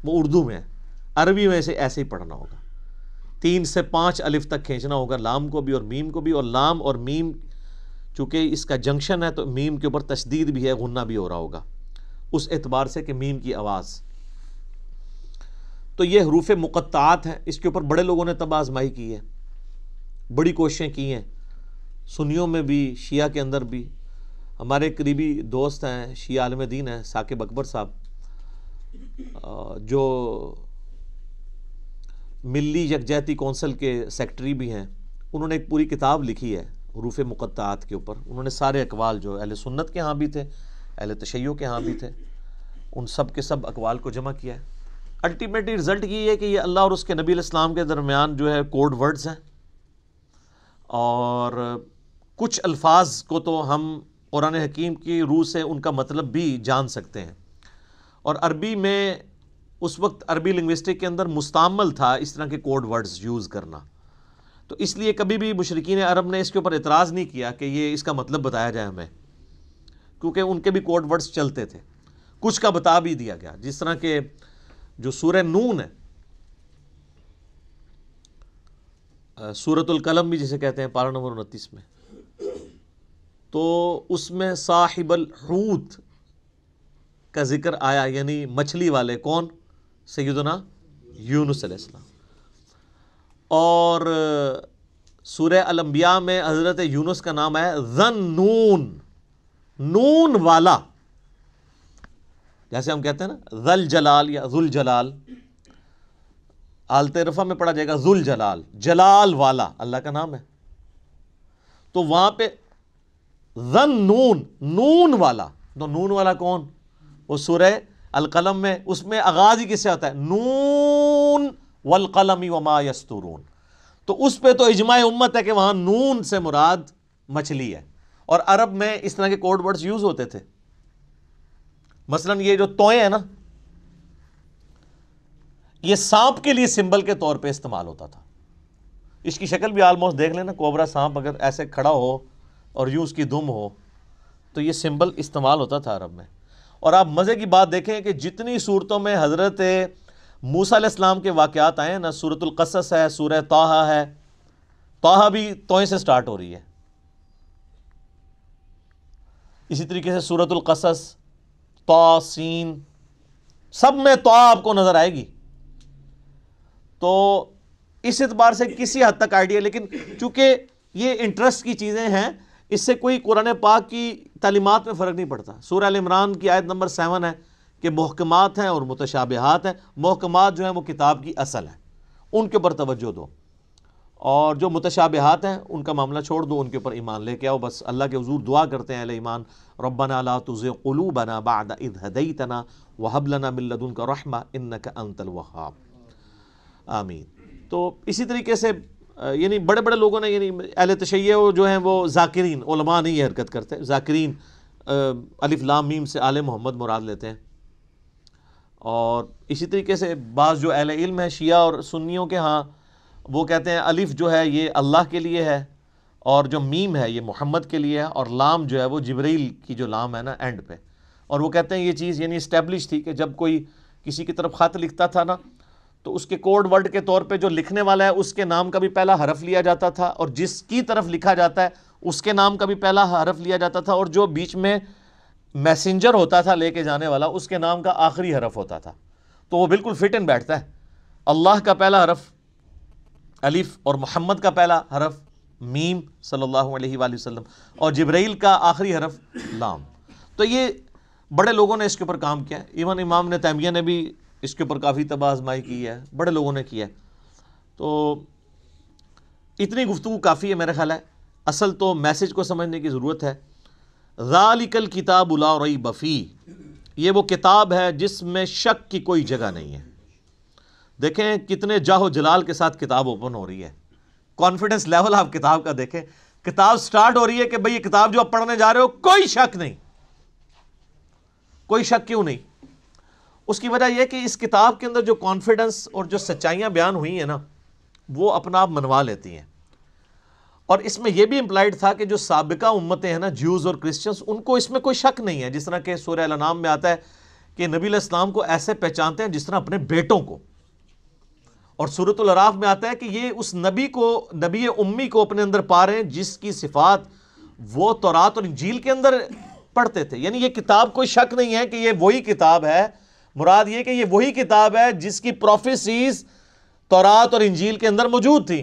وہ اردو میں ہے، عربی میں ایسے ہی پڑھنا ہوگا، 3 سے 5 الف تک کھینچنا ہوگا، لام کو بھی اور میم کو بھی، اور لام اور میم چونکہ اس کا جنکشن ہے تو میم کے اوپر تشدید بھی ہے، غنہ بھی ہو رہا ہوگا اس اعتبار سے کہ میم کی آواز۔ تو یہ حروف مقطعات ہیں، اس کے اوپر بڑے لوگوں نے طب آزمائی کی ہے، بڑی کوششیں کی ہیں، سنیوں میں بھی شیعہ کے اندر بھی۔ ہمارے قریبی دوست ہیں، شیعہ عالم دین ہیں، ثاقب اکبر صاحب، جو ملی یکجہتی کونسل کے سیکٹری بھی ہیں، انہوں نے ایک پوری کتاب لکھی ہے حروف مقطعات کے اوپر۔ انہوں نے سارے اقوال جو اہل سنت کے ہاں بھی تھے، اہل تشیع کے ہاں بھی تھے، ان سب کے سب اقوال کو جمع کیا ہے۔ الٹیمیٹلی رزلٹ یہ ہے کہ یہ اللہ اور اس کے نبی علیہ السلام کے درمیان جو ہے کوڈ ورڈز ہیں، اور کچھ الفاظ کو تو ہم قرآن حکیم کی روح سے ان کا مطلب بھی جان سکتے ہیں، اور عربی میں اس وقت عربی لنگوسٹک کے اندر مستعمل تھا اس طرح کے کوڈ ورڈز یوز کرنا، تو اس لیے کبھی بھی مشرکین عرب نے اس کے اوپر اعتراض نہیں کیا کہ یہ اس کا مطلب بتایا جائے ہمیں، کیونکہ ان کے بھی کوڈ ورڈز چلتے تھے، کچھ کا بتا بھی دیا گیا، جس طرح کہ جو سورہ نون ہے، سورۃ القلم بھی جسے کہتے ہیں، پارہ نمبر 29 میں، تو اس میں صاحب الحوت کا ذکر آیا، یعنی مچھلی والے، کون؟ سیدنا یونس علیہ السلام۔ اور سورہ الانبیاء میں حضرت یونس کا نام ہے ذن نون، نون والا، جیسے ہم کہتے ہیں نا ذل جلال یا ذل جلال، حالت رفع میں پڑھا جائے گا ذل جلال، جلال والا اللہ کا نام ہے، تو وہاں پہ ذن نون، نون والا، تو نون والا کون؟ وہ سورہ القلم میں، اس میں آغاز ہی کس سے ہوتا ہے؟ نون والقلم وما یسطرون، تو اس پہ تو اجماع امت ہے کہ وہاں نون سے مراد مچھلی ہے، اور عرب میں اس طرح کے کوڈ ورڈز یوز ہوتے تھے. مثلا یہ جو توئیں ہیں نا، یہ سانپ کے لیے سمبل کے طور پہ استعمال ہوتا تھا. اس کی شکل بھی آلموسٹ دیکھ لینا، کوبرا سانپ اگر ایسے کھڑا ہو اور یوں اس کی دم ہو تو یہ سمبل استعمال ہوتا تھا عرب میں. اور آپ مزے کی بات دیکھیں کہ جتنی صورتوں میں حضرت موسیٰ علیہ السلام کے واقعات آئے ہیں نا، سورۃ القصص ہے، سورہ طٰہٰ ہے، طٰہٰ بھی توئیں سے سٹارٹ ہو رہی ہے. اسی طریقے سے سورۃ القصص، طٰ، سین، سب میں طٰ آپ کو نظر آئے گی. تو اس اعتبار سے کسی حد تک آئیڈیا، لیکن چونکہ یہ انٹرسٹ کی چیزیں ہیں، اس سے کوئی قرآن پاک کی تعلیمات میں فرق نہیں پڑتا. سورہ ال عمران کی آیت نمبر 7 ہے کہ محکمات ہیں اور متشابہات ہیں. محکمات جو ہیں وہ کتاب کی اصل ہیں، ان کے اوپر توجہ دو، اور جو متشابہات ہیں ان کا معاملہ چھوڑ دو، ان کے اوپر ایمان لے کے آؤ. بس اللہ کے حضور دعا کرتے ہیں اہل ایمان، ربنا لا تزغ قلوبنا بعد اذ ہدیتنا وہب لنا من لدنک رحمہ انک انت الوہاب. آمین. تو اسی طریقے سے یعنی بڑے بڑے لوگوں نے، یعنی اہل تشیع جو ہیں وہ ذاکرین، علماء نہیں یہ حرکت کرتے، ذاکرین الف لام میم سے آل محمد مراد لیتے ہیں. اور اسی طریقے سے بعض جو اہل علم ہیں شیعہ اور سنیوں کے ہاں، وہ کہتے ہیں الف جو ہے یہ اللہ کے لیے ہے، اور جو میم ہے یہ محمد کے لیے ہے، اور لام جو ہے وہ جبرائیل کی جو لام ہے نا اینڈ پہ. اور وہ کہتے ہیں یہ چیز یعنی اسٹیبلش تھی کہ جب کوئی کسی کی طرف خط لکھتا تھا نا، تو اس کے کوڈ ورڈ کے طور پہ جو لکھنے والا ہے اس کے نام کا بھی پہلا حرف لیا جاتا تھا، اور جس کی طرف لکھا جاتا ہے اس کے نام کا بھی پہلا حرف لیا جاتا تھا، اور جو بیچ میں میسنجر ہوتا تھا لے کے جانے والا اس کے نام کا آخری حرف ہوتا تھا. تو وہ بالکل فٹ ان بیٹھتا ہے. اللہ کا پہلا حرف الف، اور محمد کا پہلا حرف میم صلی اللہ علیہ وآلہ وسلم، اور جبرائیل کا آخری حرف لام. تو یہ بڑے لوگوں نے اس کے اوپر کام کیا ہے. ایون امام ابن تیمیہ نے بھی اس کے اوپر کافی تباہ آزمائی کی ہے، بڑے لوگوں نے کیا ہے. تو اتنی گفتگو کافی ہے میرا خیال ہے. اصل تو میسج کو سمجھنے کی ضرورت ہے. ذالک الکتاب لا ریب فیہ، یہ وہ کتاب ہے جس میں شک کی کوئی جگہ نہیں ہے. دیکھیں کتنے جاہ و جلال کے ساتھ کتاب اوپن ہو رہی ہے. کانفیڈنس لیول آپ کتاب کا دیکھیں. کتاب سٹارٹ ہو رہی ہے کہ بھئی یہ کتاب جو آپ پڑھنے جا رہے ہو کوئی شک نہیں. کوئی شک کیوں نہیں؟ اس کی وجہ یہ کہ اس کتاب کے اندر جو کانفیڈنس اور جو سچائیاں بیان ہوئی ہیں نا، وہ اپنا آپ منوا لیتی ہیں. اور اس میں یہ بھی امپلائڈ تھا کہ جو سابقہ امتیں ہیں نا، جیوز اور کرسچنز، ان کو اس میں کوئی شک نہیں ہے. جس طرح کہ سورہ الانعام میں آتا ہے کہ نبی علیہ السلام کو ایسے پہچانتے ہیں جس طرح اپنے بیٹوں کو. اور سورۃ الاعراف میں آتا ہے کہ یہ اس نبی کو، نبی امی کو اپنے اندر پا رہے ہیں جس کی صفات وہ تورات اور انجیل کے اندر پڑھتے تھے. یعنی یہ کتاب کوئی شک نہیں ہے کہ یہ وہی کتاب ہے. مراد یہ کہ یہ وہی کتاب ہے جس کی پروفیسیز تورات اور انجیل کے اندر موجود تھی.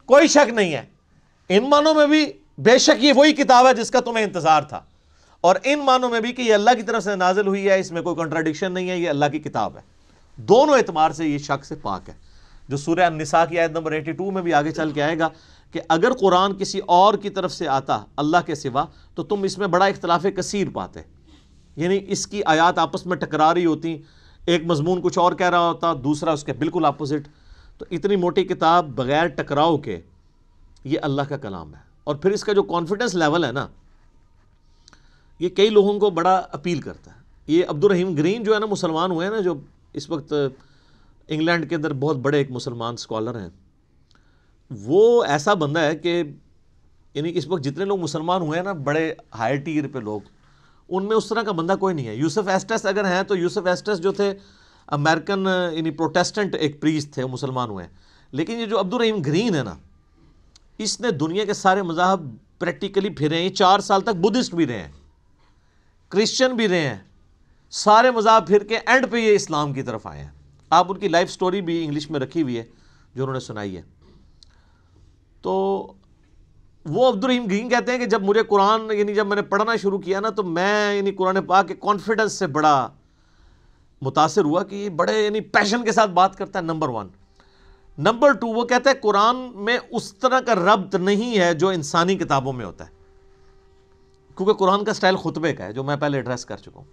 کوئی شک نہیں ہے. ان معنوں میں بھی بے شک یہ وہی کتاب ہے جس کا تمہیں انتظار تھا، اور ان معنوں میں بھی کہ یہ اللہ کی طرف سے نازل ہوئی ہے، اس میں کوئی کنٹراڈکشن نہیں ہے، یہ اللہ کی کتاب ہے. دونوں اعتبار سے یہ شک سے پاک ہے. جو سورہ النساء کی آیت نمبر 82 میں بھی آگے چل کے آئے گا کہ اگر قرآن کسی اور کی طرف سے آتا اللہ کے سوا تو تم اس میں بڑا اختلاف کثیر پاتے. یعنی اس کی آیات آپس میں ٹکرا رہی ہوتی، ایک مضمون کچھ اور کہہ رہا ہوتا، دوسرا اس کے بالکل اپوزٹ. تو اتنی موٹی کتاب بغیر ٹکراؤ کے یہ اللہ کا کلام ہے. اور پھر اس کا جو کانفیڈنس لیول ہے نا، یہ کئی لوگوں کو بڑا اپیل کرتا ہے. یہ عبد الرحیم گرین جو ہے نا، مسلمان ہوئے ہیں نا، جو اس وقت انگلینڈ کے اندر بہت بڑے ایک مسلمان اسکالر ہیں، وہ ایسا بندہ ہے کہ یعنی اس وقت جتنے لوگ مسلمان ہوئے ہیں نا بڑے ہائی ٹیر پہ لوگ، ان میں اس طرح کا بندہ کوئی نہیں ہے. یوسف ایسٹس اگر ہیں تو یوسف ایسٹس جو تھے امریکن یعنی پروٹیسٹنٹ ایک پریسٹ تھے، وہ مسلمان ہوئے ہیں. لیکن یہ جو عبد الرحیم گرین ہے نا، اس نے دنیا کے سارے مذاہب پریکٹیکلی پھرے ہیں. یہ 4 سال تک بدھسٹ بھی رہے ہیں، کرسچن بھی رہے ہیں، سارے مذاہب پھر کے اینڈ پہ یہ اسلام کی طرف آئے ہیں. آپ ان کی لائف سٹوری بھی انگلش میں رکھی ہوئی ہے جو انہوں نے سنائی ہے. تو وہ عبد الرحیم گرین کہتے ہیں کہ جب مجھے قرآن یعنی جب میں نے پڑھنا شروع کیا نا، تو میں یعنی قرآن پاک کے کانفیڈنس سے بڑا متاثر ہوا کہ یہ بڑے یعنی پیشن کے ساتھ بات کرتا ہے. نمبر 1. نمبر 2، وہ کہتا ہے قرآن میں اس طرح کا ربط نہیں ہے جو انسانی کتابوں میں ہوتا ہے، کیونکہ قرآن کا سٹائل خطبے کا ہے جو میں پہلے ایڈریس کر چکا ہوں.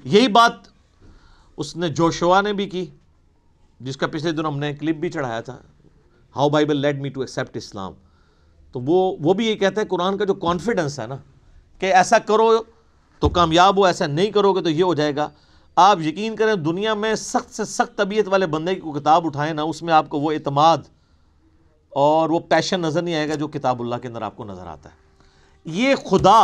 یہی بات اس نے جوشوا نے بھی کی، جس کا پچھلے دن ہم نے کلپ بھی چڑھایا تھا. How Bible led me to accept Islam. تو وہ بھی یہ کہتا ہے قرآن کا جو کانفیڈنس ہے نا کہ ایسا کرو تو کامیاب ہو, ایسا نہیں کرو گے تو یہ ہو جائے گا. آپ یقین کریں دنیا میں سخت سے سخت طبیعت والے بندے کی کوئی کتاب اٹھائیں نا, اس میں آپ کو وہ اعتماد اور وہ پیشن نظر نہیں آئے گا جو کتاب اللہ کے اندر آپ کو نظر آتا ہے. یہ خدا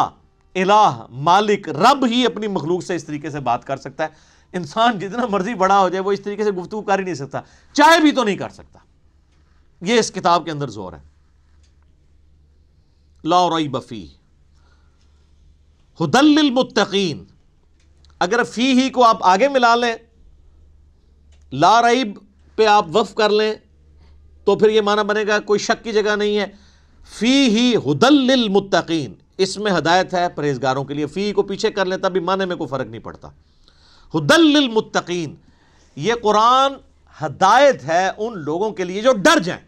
الہ مالک رب ہی اپنی مخلوق سے اس طریقے سے بات کر سکتا ہے. انسان جتنا مرضی بڑا ہو جائے وہ اس طریقے سے گفتگو کر ہی نہیں سکتا, چاہے بھی تو نہیں کر سکتا. یہ اس کتاب کے اندر زور ہے. لا ریب فیہ ھدی للمتقین, اگر فی ہی کو آپ آگے ملا لیں, لا ریب پہ آپ وقف کر لیں تو پھر یہ معنی بنے گا کوئی شک کی جگہ نہیں ہے. فی ہی ھدی للمتقین, اس میں ہدایت ہے پرہیزگاروں کے لیے. فی کو پیچھے کر لیں تب بھی معنی میں کوئی فرق نہیں پڑتا. ھدی للمتقین, یہ قرآن ہدایت ہے ان لوگوں کے لیے جو ڈر جائیں.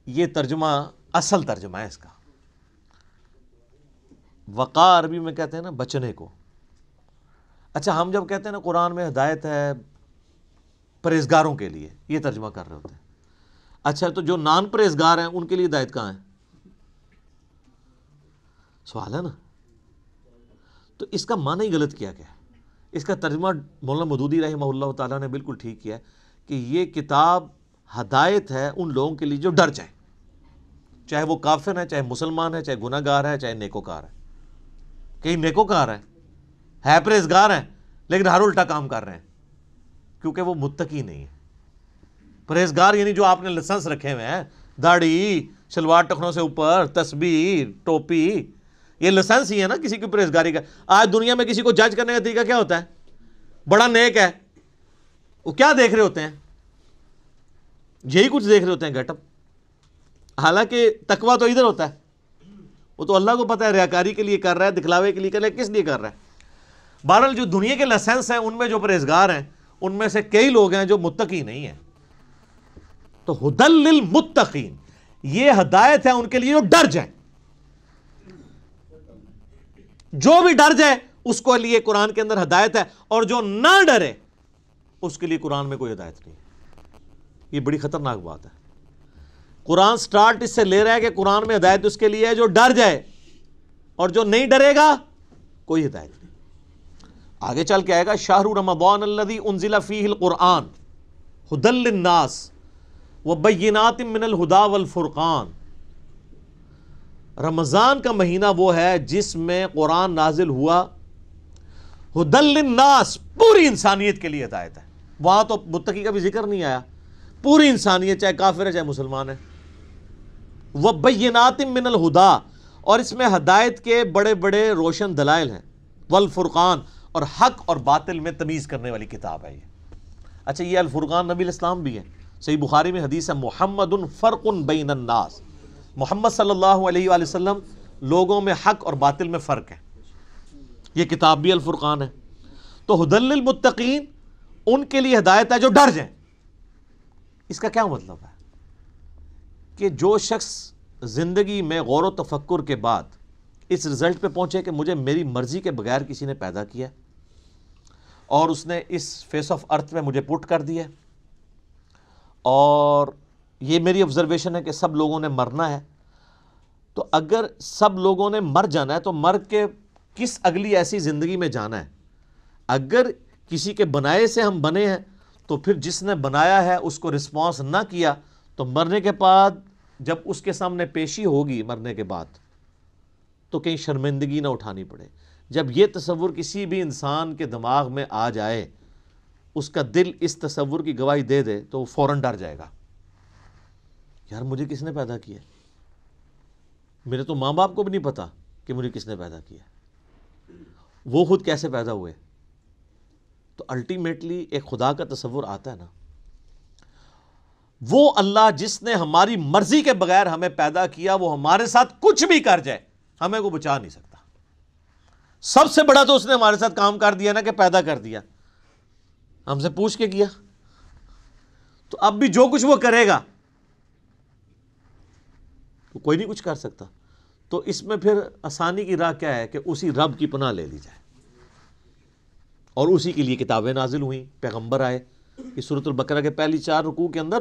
یہ ترجمہ اصل ترجمہ ہے اس کا. وقار عربی میں کہتے ہیں نا بچنے کو. اچھا ہم جب کہتے ہیں نا قرآن میں ہدایت ہے پرہیزگاروں کے لیے, یہ ترجمہ کر رہے ہوتے ہیں. اچھا تو جو نان پرہیزگار ہیں ان کے لیے ہدایت کہاں ہے؟ سوال ہے نا. تو اس کا معنی ہی غلط کیا گیا. اس کا ترجمہ مولانا مودودی رحمہ اللہ تعالیٰ نے بالکل ٹھیک کیا کہ یہ کتاب ہدایت ہے ان لوگوں کے لیے جو ڈر جائیں, چاہے وہ کافر ہے, چاہے مسلمان ہے, چاہے گناہ گار ہے, چاہے نیکوکار ہے. کئی نیکوکار ہے پرہیزگار ہیں لیکن ہر الٹا کام کر رہے ہیں کیونکہ وہ متقی نہیں ہے. پرہیزگار یعنی جو آپ نے لائسنس رکھے ہوئے ہیں, داڑھی, شلوار ٹخنوں سے اوپر, تسبیح, ٹوپی, یہ لائسنس ہی ہے نا کسی کی پرہیزگاری کا. آج دنیا میں کسی کو جج کرنے کا طریقہ کیا ہوتا ہے؟ بڑا نیک ہے, وہ کیا دیکھ رہے ہوتے ہیں؟ یہی کچھ دیکھ رہے ہوتے ہیں, گیٹ اپ. حالانکہ تقویٰ تو ادھر ہوتا ہے, وہ تو اللہ کو پتہ ہے ریاکاری کے لیے کر رہا ہے, دکھلاوے کے لیے کر رہا ہے, کس لیے کر رہا ہے. بہرحال جو دنیا کے لائسنس ہیں ان میں جو پرہیزگار ہیں ان میں سے کئی لوگ ہیں جو متقی نہیں ہیں. تو ھدی للمتقین, یہ ہدایت ہے ان کے لیے جو ڈر جائیں. جو بھی ڈر جائے اس کو لیے قرآن کے اندر ہدایت ہے, اور جو نہ ڈرے اس کے لیے قرآن میں کوئی ہدایت نہیں. یہ بڑی خطرناک بات ہے. قرآن سٹارٹ اس سے لے رہا ہے کہ قرآن میں ہدایت اس کے لیے ہے جو ڈر جائے, اور جو نہیں ڈرے گا کوئی ہدایت نہیں. آگے چل کے آئے گا شہر رمضان الذی انزل فیہ القرآن ھدی للناس وبینات من الہدی والفرقان. رمضان کا مہینہ وہ ہے جس میں قرآن نازل ہوا, ھدی للناس, پوری انسانیت کے لیے ہدایت ہے. وہاں تو متقی کا بھی ذکر نہیں آیا, پوری انسانیت چاہے کافر ہے چاہے مسلمان ہے. وبینات من الہدی, اور اس میں ہدایت کے بڑے بڑے روشن دلائل ہیں. والفرقان, اور حق اور باطل میں تمیز کرنے والی کتاب ہے یہ. اچھا یہ الفرقان نبی الاسلام بھی ہے. صحیح بخاری میں حدیث ہے محمد فرق بین الناس, محمد صلی اللہ علیہ وآلہ وسلم لوگوں میں حق اور باطل میں فرق ہے. یہ کتاب بھی الفرقان ہے. تو ھدی للمتقین, ان کے لیے ہدایت ہے جو ڈر جائیں. اس کا کیا مطلب ہے؟ کہ جو شخص زندگی میں غور و تفکر کے بعد اس رزلٹ پہ پہنچے کہ مجھے میری مرضی کے بغیر کسی نے پیدا کیا اور اس نے اس فیس آف ارتھ میں مجھے پٹ کر دیا, اور یہ میری آبزرویشن ہے کہ سب لوگوں نے مرنا ہے, تو اگر سب لوگوں نے مر جانا ہے تو مر کے کس اگلی ایسی زندگی میں جانا ہے؟ اگر کسی کے بنائے سے ہم بنے ہیں تو پھر جس نے بنایا ہے اس کو رسپانس نہ کیا تو مرنے کے بعد جب اس کے سامنے پیشی ہوگی مرنے کے بعد تو کہیں شرمندگی نہ اٹھانی پڑے. جب یہ تصور کسی بھی انسان کے دماغ میں آ جائے, اس کا دل اس تصور کی گواہی دے دے تو وہ فوراً ڈر جائے گا, یار مجھے کس نے پیدا کیا؟ میرے تو ماں باپ کو بھی نہیں پتا کہ مجھے کس نے پیدا کیا, وہ خود کیسے پیدا ہوئے. تو الٹیمیٹلی ایک خدا کا تصور آتا ہے نا, وہ اللہ جس نے ہماری مرضی کے بغیر ہمیں پیدا کیا وہ ہمارے ساتھ کچھ بھی کر جائے ہمیں کو بچا نہیں سکتا. سب سے بڑا تو اس نے ہمارے ساتھ کام کر دیا نا کہ پیدا کر دیا, ہم سے پوچھ کے کیا. تو اب بھی جو کچھ وہ کرے گا تو کوئی نہیں کچھ کر سکتا. تو اس میں پھر آسانی کی راہ کیا ہے کہ اسی رب کی پناہ لے لی جائے, اور اسی کے لیے کتابیں نازل ہوئیں, پیغمبر آئے, کہ سورۃ البقرہ کے پہلی 4 رکوع کے اندر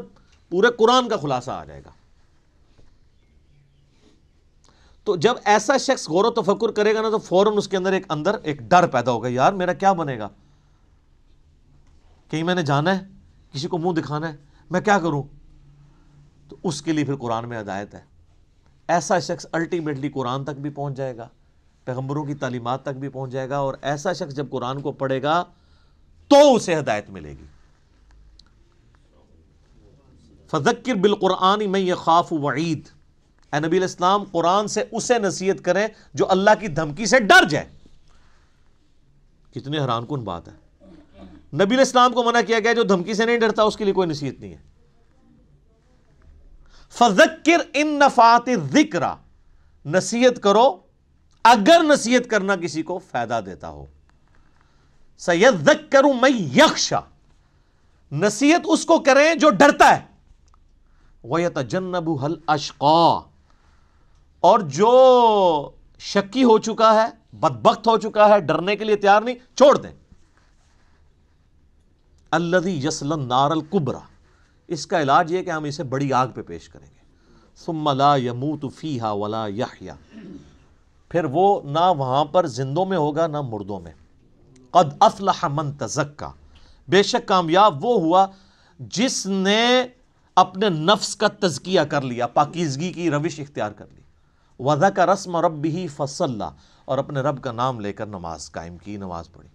پورے قرآن کا خلاصہ آ جائے گا. تو جب ایسا شخص غور و تفکر کرے گا نا تو فوراً اس کے اندر ایک ڈر پیدا ہوگا، یار میرا کیا بنے گا، کہیں میں نے جانا ہے، کسی کو منہ دکھانا ہے، میں کیا کروں؟ تو اس کے لیے پھر قرآن میں ہدایت ہے. ایسا شخص الٹیمیٹلی قرآن تک بھی پہنچ جائے گا، پیغمبروں کی تعلیمات تک بھی پہنچ جائے گا، اور ایسا شخص جب قرآن کو پڑھے گا تو اسے ہدایت ملے گی. فذکر بالقرآن من یخاف وعید، اے نبی علیہ السلام قرآن سے اسے نصیحت کریں جو اللہ کی دھمکی سے ڈر جائے. کتنی حیران کن بات ہے، نبی علیہ السلام کو منع کیا گیا، جو دھمکی سے نہیں ڈرتا اس کے لیے کوئی نصیحت نہیں ہے. فذکر ان نفعت الذکر، نصیحت کرو اگر نصیحت کرنا کسی کو فائدہ دیتا ہو. سیذکر من یخشی، نصیحت اس کو کریں جو ڈرتا ہے. وَيَتَجَنَّبُهَا الْأَشْقَى، اور جو شکی ہو چکا ہے، بدبخت ہو چکا ہے، ڈرنے کے لیے تیار نہیں، چھوڑ دیں. الَّذِي يَصْلَى النَّارَ الْكُبْرَى، اس کا علاج یہ کہ ہم اسے بڑی آگ پہ پیش کریں گے. ثُمَّ لَا يَمُوتُ فِيهَا وَلَا يَحْيَا، پھر وہ نہ وہاں پر زندوں میں ہوگا نہ مردوں میں. قَدْ أَفْلَحَ مَن تَزَكَّى، بے شک کامیاب وہ ہوا جس نے اپنے نفس کا تزکیہ کر لیا، پاکیزگی کی روش اختیار کر لی. وَذَكَرَ اسْمَ رَبِّهِ فَصَلَّى، اور اپنے رب کا نام لے کر نماز قائم کی، نماز پڑھی.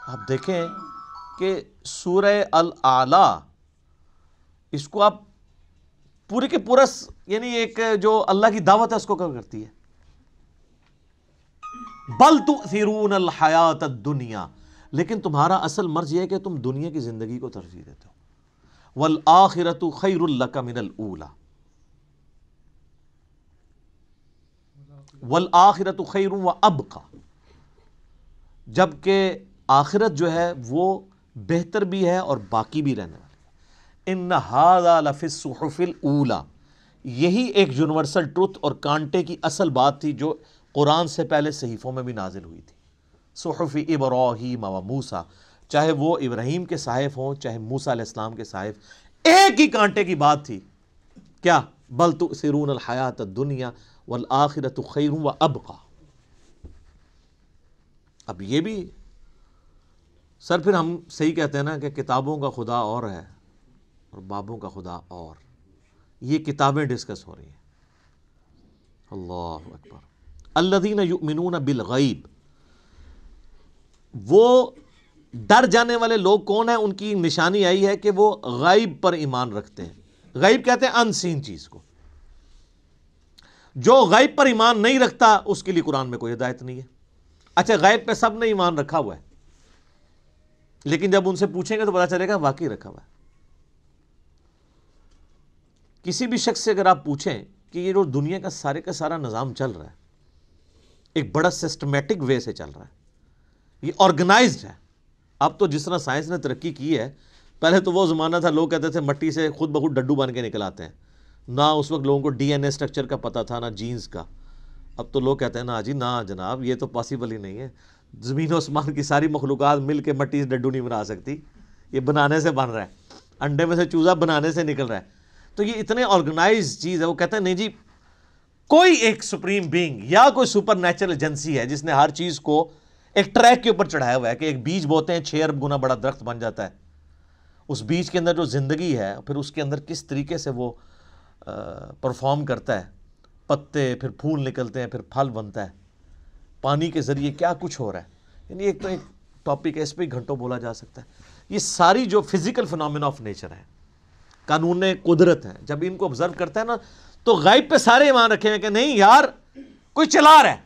آپ دیکھیں کہ سورہ الاعلیٰ، اس کو آپ پورے کے پورا یعنی ایک جو اللہ کی دعوت ہے اس کو کور کرتی ہے. بل تؤثرون الحیات الدنیا، لیکن تمہارا اصل مرض یہ ہے کہ تم دنیا کی زندگی کو ترجیح دیتے ہو. والآخرۃ خیر لک من الاولی، والآخرۃ خیر وابقی، جبکہ آخرت جو ہے وہ بہتر بھی ہے اور باقی بھی رہنے والی ہے. ان ھذا لفی الصحف الاولی، یہی ایک یونیورسل ٹروتھ اور کانٹے کی اصل بات تھی جو قرآن سے پہلے صحیفوں میں بھی نازل ہوئی تھی. صحف ابراہیم و موسیٰ، چاہے وہ ابراہیم کے صحائف ہوں چاہے موسیٰ علیہ السلام کے صحائف، ایک ہی کانٹے کی بات تھی. کیا؟ بل تؤثرون الحیات الدنیا والآخرۃ خیر وابقی. اب یہ بھی سر پھر ہم صحیح کہتے ہیں نا کہ کتابوں کا خدا اور ہے اور بابوں کا خدا اور. یہ کتابیں ڈسکس ہو رہی ہیں. اللہ اکبر. الذین یؤمنون بالغیب، وہ ڈر جانے والے لوگ کون ہیں؟ ان کی نشانی آئی ہے کہ وہ غیب پر ایمان رکھتے ہیں. غیب کہتے ہیں ان سین چیز کو. جو غیب پر ایمان نہیں رکھتا اس کے لیے قرآن میں کوئی ہدایت نہیں ہے. اچھا غیب پہ سب نے ایمان رکھا ہوا ہے، لیکن جب ان سے پوچھیں گے تو پتا چلے گا واقعی رکھا ہوا ہے. کسی بھی شخص سے اگر آپ پوچھیں کہ یہ جو دنیا کا سارے کا سارا نظام چل رہا ہے ایک بڑا سسٹمیٹک وے سے چل رہا ہے، یہ آرگنائزڈ ہے. اب تو جس طرح سائنس نے ترقی کی ہے، پہلے تو وہ زمانہ تھا لوگ کہتے تھے مٹی سے خود بخود ڈڈو بن کے نکل آتے ہیں. نہ اس وقت لوگوں کو ڈی این اے اسٹرکچر کا پتہ تھا، نہ جینز کا. اب تو لوگ کہتے ہیں نا جی نہ جناب یہ تو پاسبل ہی نہیں ہے، زمین و آسمان کی ساری مخلوقات مل کے مٹی سے ڈڈو نہیں بنا سکتی، یہ بنانے سے بن رہا ہے، انڈے میں سے چوزا بنانے سے نکل رہا ہے. تو یہ اتنے آرگنائز چیز ہے. وہ کہتے ہیں نہیں جی کوئی ایک سپریم بینگ یا کوئی سپر نیچرل ایجنسی ہے جس نے ہر چیز کو ایک ٹریک کے اوپر چڑھایا ہوا ہے کہ ایک بیج بوتے ہیں 6 ارب گنا بڑا درخت بن جاتا ہے. اس بیج کے اندر جو زندگی ہے پھر اس کے اندر کس طریقے سے وہ پرفارم کرتا ہے، پتے پھر پھول نکلتے ہیں پھر پھل بنتا ہے، پانی کے ذریعے کیا کچھ ہو رہا ہے. یعنی ایک تو ایک ٹاپک ہے، اس پہ گھنٹوں بولا جا سکتا ہے. یہ ساری جو فزیکل فنامنا آف نیچر ہے، قانون قدرت ہے، جب ان کو آبزرو کرتا ہے نا تو غیب پہ سارے ایمان رکھے ہیں کہ نہیں یار کوئی چلا رہا ہے.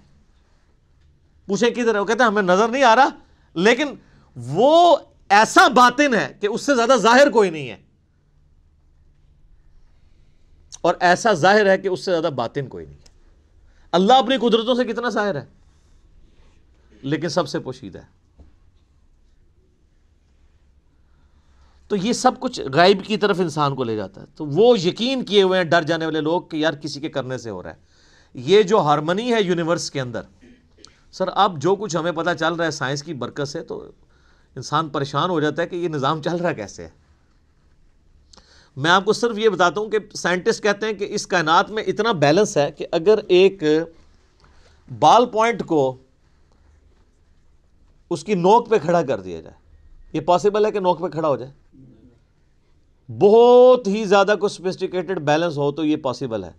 پوچھیں کدھر ہے؟ وہ کہتے ہیں ہمیں نظر نہیں آ رہا، لیکن وہ ایسا باطن ہے کہ اس سے زیادہ ظاہر کوئی نہیں ہے، اور ایسا ظاہر ہے کہ اس سے زیادہ باطن کوئی نہیں ہے. اللہ اپنی قدرتوں سے کتنا ظاہر ہے لیکن سب سے پوشیدہ ہے. تو یہ سب کچھ غیب کی طرف انسان کو لے جاتا ہے. تو وہ یقین کیے ہوئے ہیں ڈر جانے والے لوگ کہ یار کسی کے کرنے سے ہو رہا ہے. یہ جو ہارمنی ہے یونیورس کے اندر، سر اب جو کچھ ہمیں پتہ چل رہا ہے سائنس کی برکت سے، تو انسان پریشان ہو جاتا ہے کہ یہ نظام چل رہا کیسے ہے۔ میں آپ کو صرف یہ بتاتا ہوں کہ سائنٹسٹ کہتے ہیں کہ اس کائنات میں اتنا بیلنس ہے کہ اگر ایک بال پوائنٹ کو اس کی نوک پہ کھڑا کر دیا جائے، یہ پاسبل ہے کہ نوک پہ کھڑا ہو جائے؟ بہت ہی زیادہ کوئی سوفسٹیکیٹڈ بیلنس ہو تو یہ پاسبل ہے،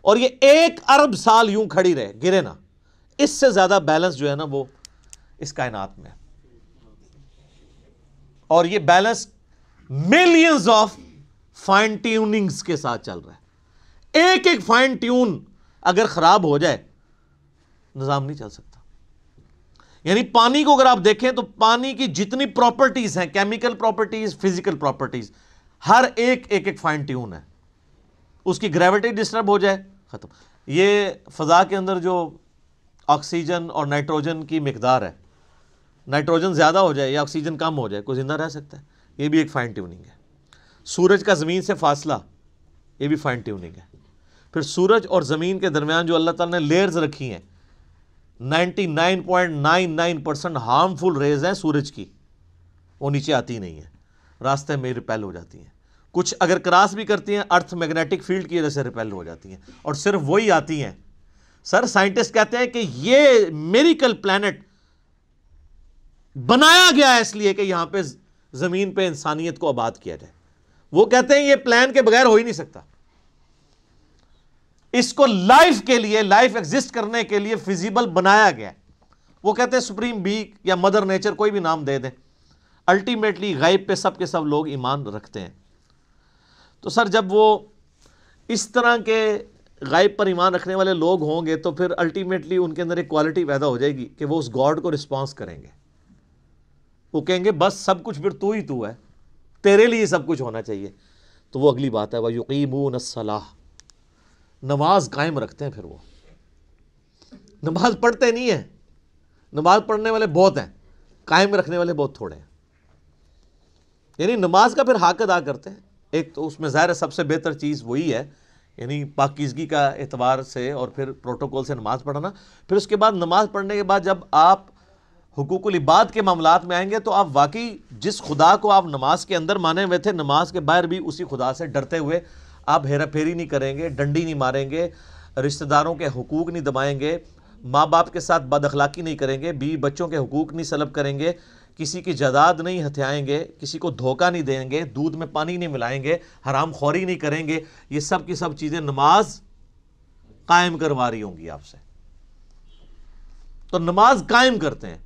اور یہ 1 ارب سال یوں کھڑی رہے، گرے نہ۔ اس سے زیادہ بیلنس جو ہے نا وہ اس کائنات میں، اور یہ balance millions of fine tunings کے ساتھ چل رہا ہے۔ ایک ایک فائن ٹیون اگر خراب ہو جائے نظام نہیں چل سکتا۔ یعنی پانی کو اگر آپ دیکھیں تو پانی کی جتنی پراپرٹیز ہیں، کیمیکل پراپرٹیز، فزیکل پراپرٹیز، ہر ایک فائن ٹیون ہے۔ اس کی گریوٹی ڈسٹرب ہو جائے ختم۔ یہ فضا کے اندر جو آکسیجن اور نائٹروجن کی مقدار ہے، نائٹروجن زیادہ ہو جائے یا آکسیجن کم ہو جائے، کوئی زندہ رہ سکتا ہے؟ یہ بھی ایک فائن ٹیوننگ ہے۔ سورج کا زمین سے فاصلہ، یہ بھی فائن ٹیوننگ ہے۔ پھر سورج اور زمین کے درمیان جو اللہ تعالیٰ نے لیئرز رکھی ہیں، 99.99% ہارمفل ریز ہیں سورج کی، وہ نیچے آتی نہیں ہیں، راستے میں ریپیل ہو جاتی ہیں۔ کچھ اگر کراس بھی کرتی ہیں ارتھ میگنیٹک فیلڈ کی وجہ سے ریپیل ہو جاتی ہیں، اور صرف وہی آتی ہیں۔ سر سائنٹسٹ کہتے ہیں کہ یہ میریکل پلانٹ بنایا گیا ہے اس لیے کہ یہاں پہ زمین پہ انسانیت کو آباد کیا جائے۔ وہ کہتے ہیں یہ پلان کے بغیر ہو ہی نہیں سکتا، اس کو لائف کے لیے، لائف ایگزسٹ کرنے کے لیے فیزیبل بنایا گیا ہے۔ وہ کہتے ہیں سپریم بی یا مدر نیچر، کوئی بھی نام دے دیں، الٹیمیٹلی غیب پہ سب کے سب لوگ ایمان رکھتے ہیں۔ تو سر جب وہ اس طرح کے غیب پر ایمان رکھنے والے لوگ ہوں گے تو پھر الٹیمیٹلی ان کے اندر ایک کوالٹی پیدا ہو جائے گی کہ وہ اس گاڈ کو رسپانس کریں گے۔ وہ کہیں گے بس سب کچھ پھر تو ہی تو ہے، تیرے لیے سب کچھ ہونا چاہیے۔ تو وہ اگلی بات ہے، وَيُقِيمُونَ الصَّلَاةَ، نماز قائم رکھتے ہیں۔ پھر وہ نماز پڑھتے نہیں ہیں، نماز پڑھنے والے بہت ہیں، قائم رکھنے والے بہت تھوڑے ہیں۔ یعنی نماز کا پھر حق ادا کرتے ہیں۔ ایک تو اس میں ظاہر ہے سب سے بہتر چیز وہی ہے، یعنی پاکیزگی کا اعتبار سے اور پھر پروٹوکول سے نماز پڑھنا۔ پھر اس کے بعد نماز پڑھنے کے بعد جب آپ حقوق العباد کے معاملات میں آئیں گے تو آپ واقعی جس خدا کو آپ نماز کے اندر مانے ہوئے تھے، نماز کے باہر بھی اسی خدا سے ڈرتے ہوئے آپ ہیرا پھیری نہیں کریں گے، ڈنڈی نہیں ماریں گے، رشتہ داروں کے حقوق نہیں دبائیں گے، ماں باپ کے ساتھ بد اخلاقی نہیں کریں گے، بیوی بچوں کے حقوق نہیں سلب کریں گے، کسی کی جائیداد نہیں ہتھیائیں گے، کسی کو دھوکہ نہیں دیں گے، دودھ میں پانی نہیں ملائیں گے، حرام خوری نہیں کریں گے۔ یہ سب کی سب چیزیں نماز قائم کروا رہی ہوں گی آپ سے۔ تو نماز قائم کرتے ہیں۔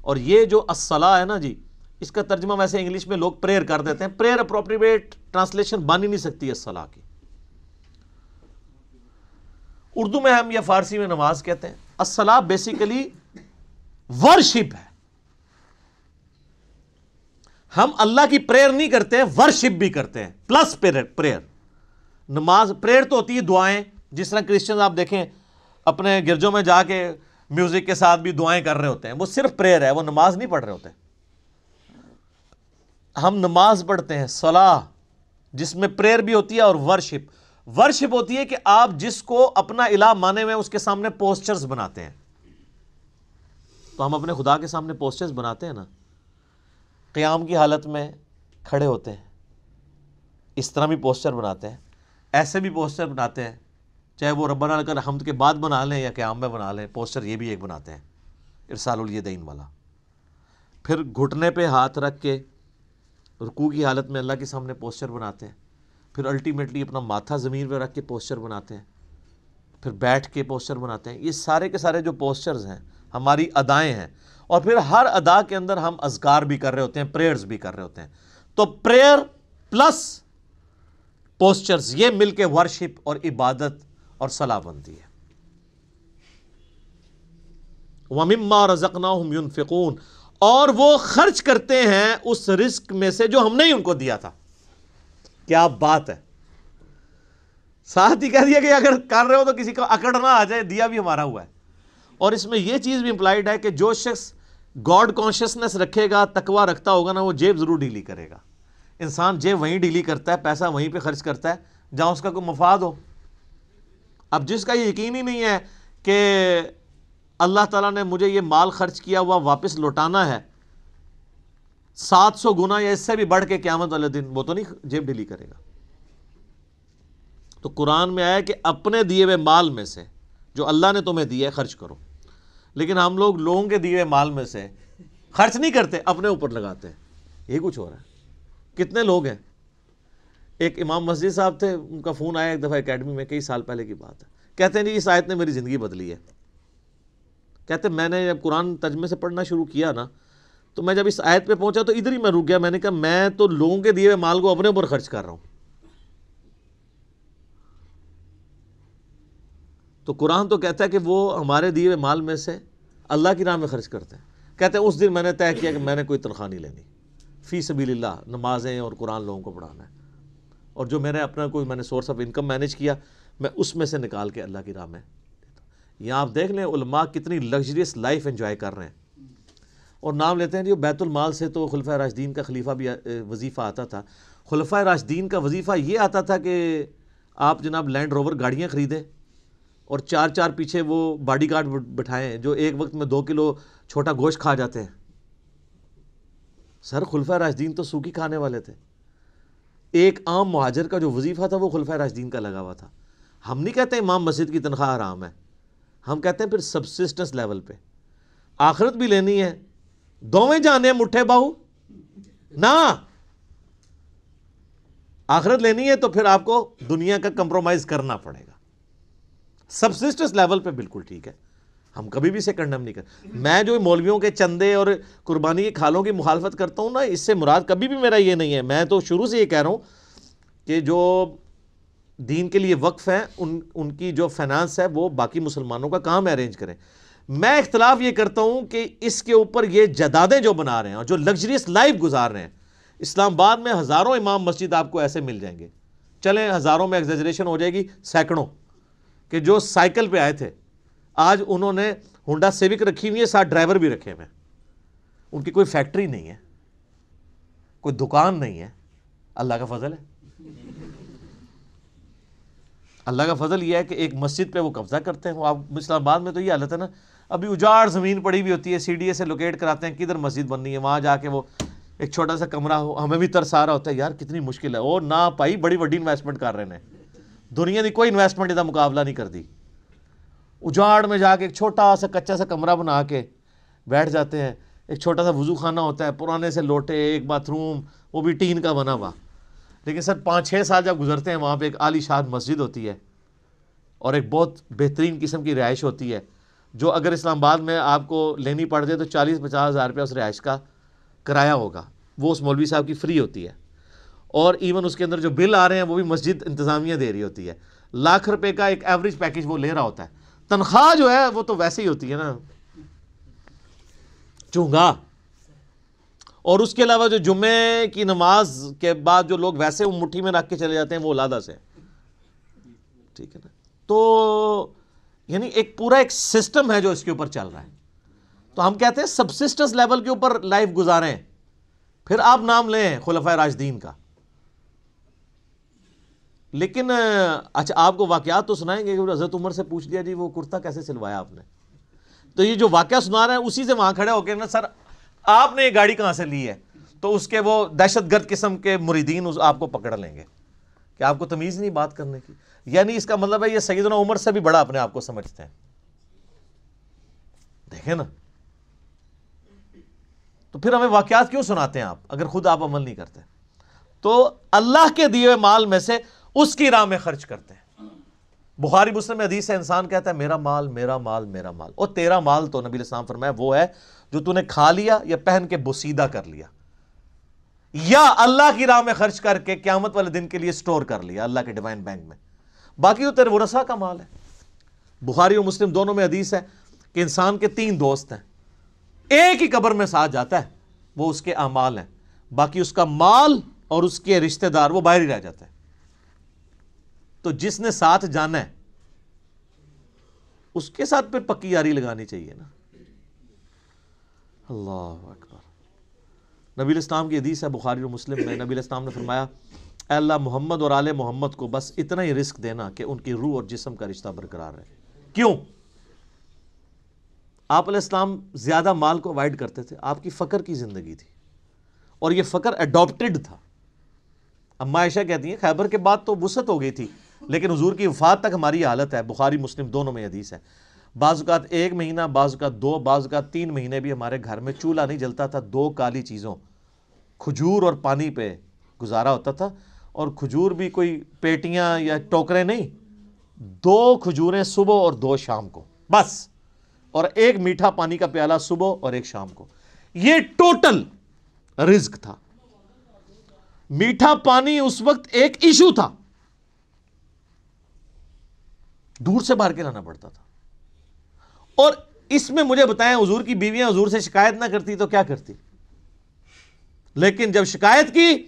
اور یہ جو الصلاۃ ہے نا جی، اس کا ترجمہ ویسے انگلش میں لوگ پریئر کر دیتے ہیں، پریئر اپروپریٹ ٹرانسلیشن بن ہی نہیں سکتی الصلاۃ کی۔ اردو میں ہم یا فارسی میں نماز کہتے ہیں۔ الصلاۃ بیسیکلی ورشپ ہے۔ ہم اللہ کی پریئر نہیں کرتے ہیں، ورشپ بھی کرتے ہیں پلس پریئر۔ نماز پریئر تو ہوتی ہے دعائیں، جس طرح کرسچنز آپ دیکھیں اپنے گرجوں میں جا کے میوزک کے ساتھ بھی دعائیں کر رہے ہوتے ہیں، وہ صرف پریئر ہے، وہ نماز نہیں پڑھ رہے ہوتے۔ ہم نماز پڑھتے ہیں صلاح، جس میں پریئر بھی ہوتی ہے اور ورشپ۔ ورشپ ہوتی ہے کہ آپ جس کو اپنا الہ مانے ہوئے اس کے سامنے پوسچرز بناتے ہیں۔ تو ہم اپنے خدا کے سامنے پوسچرز بناتے ہیں نا، قیام کی حالت میں کھڑے ہوتے ہیں، اس طرح بھی پوسچر بناتے ہیں، ایسے بھی پوسچر بناتے ہیں، چاہے وہ ربنا لک الحمد کے بعد بنا لیں یا قیام میں بنا لیں، پوسچر یہ بھی ایک بناتے ہیں، ارسال الیدین والا۔ پھر گھٹنے پہ ہاتھ رکھ کے رکوع کی حالت میں اللہ کے سامنے پوسچر بناتے ہیں، پھر الٹیمیٹلی اپنا ماتھا زمین پہ رکھ کے پوسچر بناتے ہیں، پھر بیٹھ کے پوسچر بناتے ہیں۔ یہ سارے کے سارے جو پوسچرز ہیں ہماری ادائیں ہیں، اور پھر ہر ادا کے اندر ہم اذکار بھی کر رہے ہوتے ہیں، پریئرز بھی کر رہے ہوتے ہیں۔ تو پریئر پلس پوسچرز یہ مل کے ورشپ اور عبادت اور صلاح بنتی ہے۔ وَمِمَّا رَزَقْنَاهُمْ يُنْفِقُونَ، اور وہ خرچ کرتے ہیں اس رزق میں سے جو ہم نے ہی ان کو دیا تھا۔ کیا بات ہے، ساتھ ہی کہہ دیا کہ اگر کر رہے ہو تو کسی کو اکڑ نہ آ جائے، دیا بھی ہمارا ہوا ہے۔ اور اس میں یہ چیز بھی امپلائڈ ہے کہ جو شخص گاڈ کانشیسنس رکھے گا، تقوی رکھتا ہوگا نا، وہ جیب ضرور ڈھیلی کرے گا۔ انسان جیب وہیں ڈھیلی کرتا ہے، پیسہ وہیں پہ خرچ کرتا ہے جہاں اس کا کوئی مفاد ہو۔ اب جس کا یہ یقین ہی نہیں ہے کہ اللہ تعالیٰ نے مجھے یہ مال خرچ کیا ہوا واپس لوٹانا ہے 700 گنا یا اس سے بھی بڑھ کے قیامت والے دن، وہ تو نہیں جیب ڈھیلی کرے گا۔ تو قرآن میں آیا کہ اپنے دیے ہوئے مال میں سے جو اللہ نے تمہیں دیا ہے خرچ کرو، لیکن ہم لوگ لوگوں کے دیے ہوئے مال میں سے خرچ نہیں کرتے، اپنے اوپر لگاتے ہیں۔ یہ کچھ ہو رہا ہے۔ کتنے لوگ ہیں، ایک امام مسجد صاحب تھے، ان کا فون آیا ایک دفعہ اکیڈمی میں، کئی سال پہلے کی بات ہے، کہتے ہیں جی اس آیت نے میری زندگی بدلی ہے۔ کہتے ہیں میں نے جب قرآن ترجمے سے پڑھنا شروع کیا نا، تو میں جب اس آیت پہ پہنچا تو ادھر ہی میں رک گیا، میں نے کہا میں تو لوگوں کے دیے ہوئے مال کو اپنے اوپر خرچ کر رہا ہوں۔ تو قرآن تو کہتا ہے کہ وہ ہمارے دیے ہوئے مال میں سے اللہ کی راہ میں خرچ کرتے ہیں۔ کہتے ہیں اس دن میں نے طے کیا کہ میں نے کوئی تنخواہ نہیں لینی، فی سبیل اللہ نمازیں اور قرآن لوگوں کو پڑھانا ہے، اور جو میں نے اپنا کوئی میں نے سورس آف انکم مینیج کیا میں اس میں سے نکال کے اللہ کی راہ میں دیتا ہوں۔ یہاں آپ دیکھ لیں علماء کتنی لگژریس لائف انجوائے کر رہے ہیں، اور نام لیتے ہیں جو بیت المال سے تو خلفۂ راشدین کا خلیفہ بھی وظیفہ آتا تھا۔ خلفۂ راشدین کا وظیفہ یہ آتا تھا کہ آپ جناب لینڈ روور گاڑیاں خریدیں اور 4 پیچھے وہ باڈی گارڈ بٹھائیں جو ایک وقت میں 2 کلو چھوٹا گوشت کھا جاتے ہیں۔ سر خلفۂ راشدین تو سوکھی کھانے والے تھے۔ ایک عام مہاجر کا جو وظیفہ تھا وہ خلفۂ راشدین کا لگا ہوا تھا۔ ہم نہیں کہتے امام مسجد کی تنخواہ حرام ہے، ہم کہتے ہیں پھر سبسسٹنس لیول پہ آخرت بھی لینی ہے، دوویں جانے مٹھے باہو نہ، آخرت لینی ہے تو پھر آپ کو دنیا کا کمپرومائز کرنا پڑے گا۔ سبسسٹنس لیول پہ بالکل ٹھیک ہے، ہم کبھی بھی اسے کنڈم نہیں کرتے۔ میں جو مولویوں کے چندے اور قربانی کی کھالوں کی مخالفت کرتا ہوں نا، اس سے مراد کبھی بھی میرا یہ نہیں ہے۔ میں تو شروع سے یہ کہہ رہا ہوں کہ جو دین کے لیے وقف ہیں ان کی جو فائنانس ہے وہ باقی مسلمانوں کا کام ارینج کریں۔ میں اختلاف یہ کرتا ہوں کہ اس کے اوپر یہ جدادیں جو بنا رہے ہیں اور جو لگژریس لائف گزار رہے ہیں، اسلام آباد میں ہزاروں امام مسجد آپ کو ایسے مل جائیں گے، چلیں ہزاروں میں ایگزیجریشن ہو جائے گی، سینکڑوں، کہ جو سائیکل پہ آئے تھے آج انہوں نے ہونڈا سیوک رکھی ہوئی ہے، ساتھ ڈرائیور بھی رکھے ہوئے ہیں، ان کی کوئی فیکٹری نہیں ہے، کوئی دکان نہیں ہے۔ اللہ کا فضل ہے، اللہ کا فضل یہ ہے کہ ایک مسجد پہ وہ قبضہ کرتے ہیں۔ وہ آپ اسلام آباد میں تو یہ حالت ہے نا، ابھی اجاڑ زمین پڑی ہوئی ہوتی ہے، سی ڈی اے سے لوکیٹ کراتے ہیں کدھر مسجد بننی ہے، وہاں جا کے وہ ایک چھوٹا سا کمرہ ہو، ہمیں بھی ترس آ رہا ہوتا ہے یار کتنی مشکل ہے، اور نہ پائی بڑی وڈی انویسٹمنٹ کر رہے ہیں، دنیا دی کوئی انویسٹمنٹ دا مقابلہ نہیں کرتی۔ اجاڑ میں جا کے ایک چھوٹا سا کچا سا کمرہ بنا کے بیٹھ جاتے ہیں، ایک چھوٹا سا وضو خانہ ہوتا ہے، پرانے سے لوٹے، ایک باتھ روم، وہ بھی ٹین کا بنا ہوا۔ لیکن سر 5-6 سال جب گزرتے ہیں وہاں پہ ایک عالی شان مسجد ہوتی ہے اور ایک بہت بہترین قسم کی رہائش ہوتی ہے، جو اگر اسلام آباد میں آپ کو لینی پڑ جائے تو 40-50 ہزار روپیہ اس رہائش کا کرایہ ہوگا، وہ اس مولوی صاحب کی فری ہوتی ہے، اور ایون اس کے اندر جو بل آ رہے ہیں وہ بھی مسجد انتظامیہ دے رہی ہوتی ہے۔ لاکھ روپے کا ایک ایوریج پیکج وہ لے رہا ہوتا ہے۔ تنخواہ جو ہے وہ تو ویسے ہی ہوتی ہے نا چونگا، اور اس کے علاوہ جو جمعے کی نماز کے بعد جو لوگ ویسے وہ مٹھی میں رکھ کے چلے جاتے ہیں وہ علادہ سے، ٹھیک ہے نا۔ تو یعنی ایک پورا ایک سسٹم ہے جو اس کے اوپر چل رہا ہے۔ تو ہم کہتے ہیں سبسسٹنس لیول کے اوپر لائف گزاریں، پھر آپ نام لیں خلفائے راشدین کا۔ لیکن اچھا آپ کو واقعات تو سنائیں گے کہ حضرت عمر سے پوچھ لیا جی وہ کرتا کیسے سلوایا آپ نے، تو یہ جو واقعہ سنا رہے ہیں اسی سے وہاں کھڑے ہو کے نا سر آپ نے یہ گاڑی کہاں سے لی ہے، تو اس کے وہ دہشت گرد قسم کے مریدین آپ کو پکڑ لیں گے کہ آپ کو تمیز نہیں بات کرنے کی۔ یعنی اس کا مطلب ہے یہ سیدنا عمر سے بھی بڑا اپنے آپ کو سمجھتے ہیں۔ دیکھیں نا، تو پھر ہمیں واقعات کیوں سناتے ہیں آپ اگر خود آپ عمل نہیں کرتے؟ تو اللہ کے دیے ہوئے مال میں سے اس کی راہ میں خرچ کرتے ہیں۔ بخاری مسلم میں حدیث ہے، انسان کہتا ہے میرا مال میرا مال میرا مال، اور تیرا مال تو نبی علیہ السلام فرمایا وہ ہے جو تو نے کھا لیا یا پہن کے بوسیدہ کر لیا یا اللہ کی راہ میں خرچ کر کے قیامت والے دن کے لیے سٹور کر لیا اللہ کے ڈیوائن بینک میں، باقی تو تیرے ورثہ کا مال ہے۔ بخاری اور مسلم دونوں میں حدیث ہے کہ انسان کے 3 دوست ہیں، ایک ہی قبر میں ساتھ جاتا ہے، وہ اس کے اعمال ہیں، باقی اس کا مال اور اس کے رشتہ دار وہ باہر ہی رہ جاتے ہیں۔ تو جس نے ساتھ جانا ہے اس کے ساتھ پھر پکی یاری لگانی چاہیے نا۔ اللہ اکبر۔ نبی علیہ السلام کی حدیث ہے بخاری اور مسلم میں، نبی علیہ السلام نے فرمایا اے اللہ محمد اور آل محمد کو بس اتنا ہی رزق دینا کہ ان کی روح اور جسم کا رشتہ برقرار رہے۔ کیوں؟ آپ علیہ السلام زیادہ مال کو اوائڈ کرتے تھے، آپ کی فقر کی زندگی تھی، اور یہ فقر اڈاپٹڈ تھا۔ اما عائشہ کہتی ہیں خیبر کے بعد تو وسعت ہو گئی تھی، لیکن حضور کی وفات تک ہماری حالت ہے، بخاری مسلم دونوں میں حدیث ہے، بعض اوقات 1 مہینہ، بعض اوقات 2، بعض اوقات 3 مہینے بھی ہمارے گھر میں چولہا نہیں جلتا تھا، 2 کالی چیزوں کھجور اور پانی پہ گزارا ہوتا تھا، اور کھجور بھی کوئی پیٹیاں یا ٹوکرے نہیں، 2 کھجوریں صبح اور 2 شام کو بس، اور 1 میٹھا پانی کا پیالہ صبح اور 1 شام کو، یہ ٹوٹل رزق تھا۔ میٹھا پانی اس وقت ایک ایشو تھا، دور سے بھر کے لانا پڑتا تھا۔ اور اس میں مجھے بتائیں حضور کی بیویاں حضور سے شکایت نہ کرتی تو کیا کرتی؟ لیکن جب شکایت کی،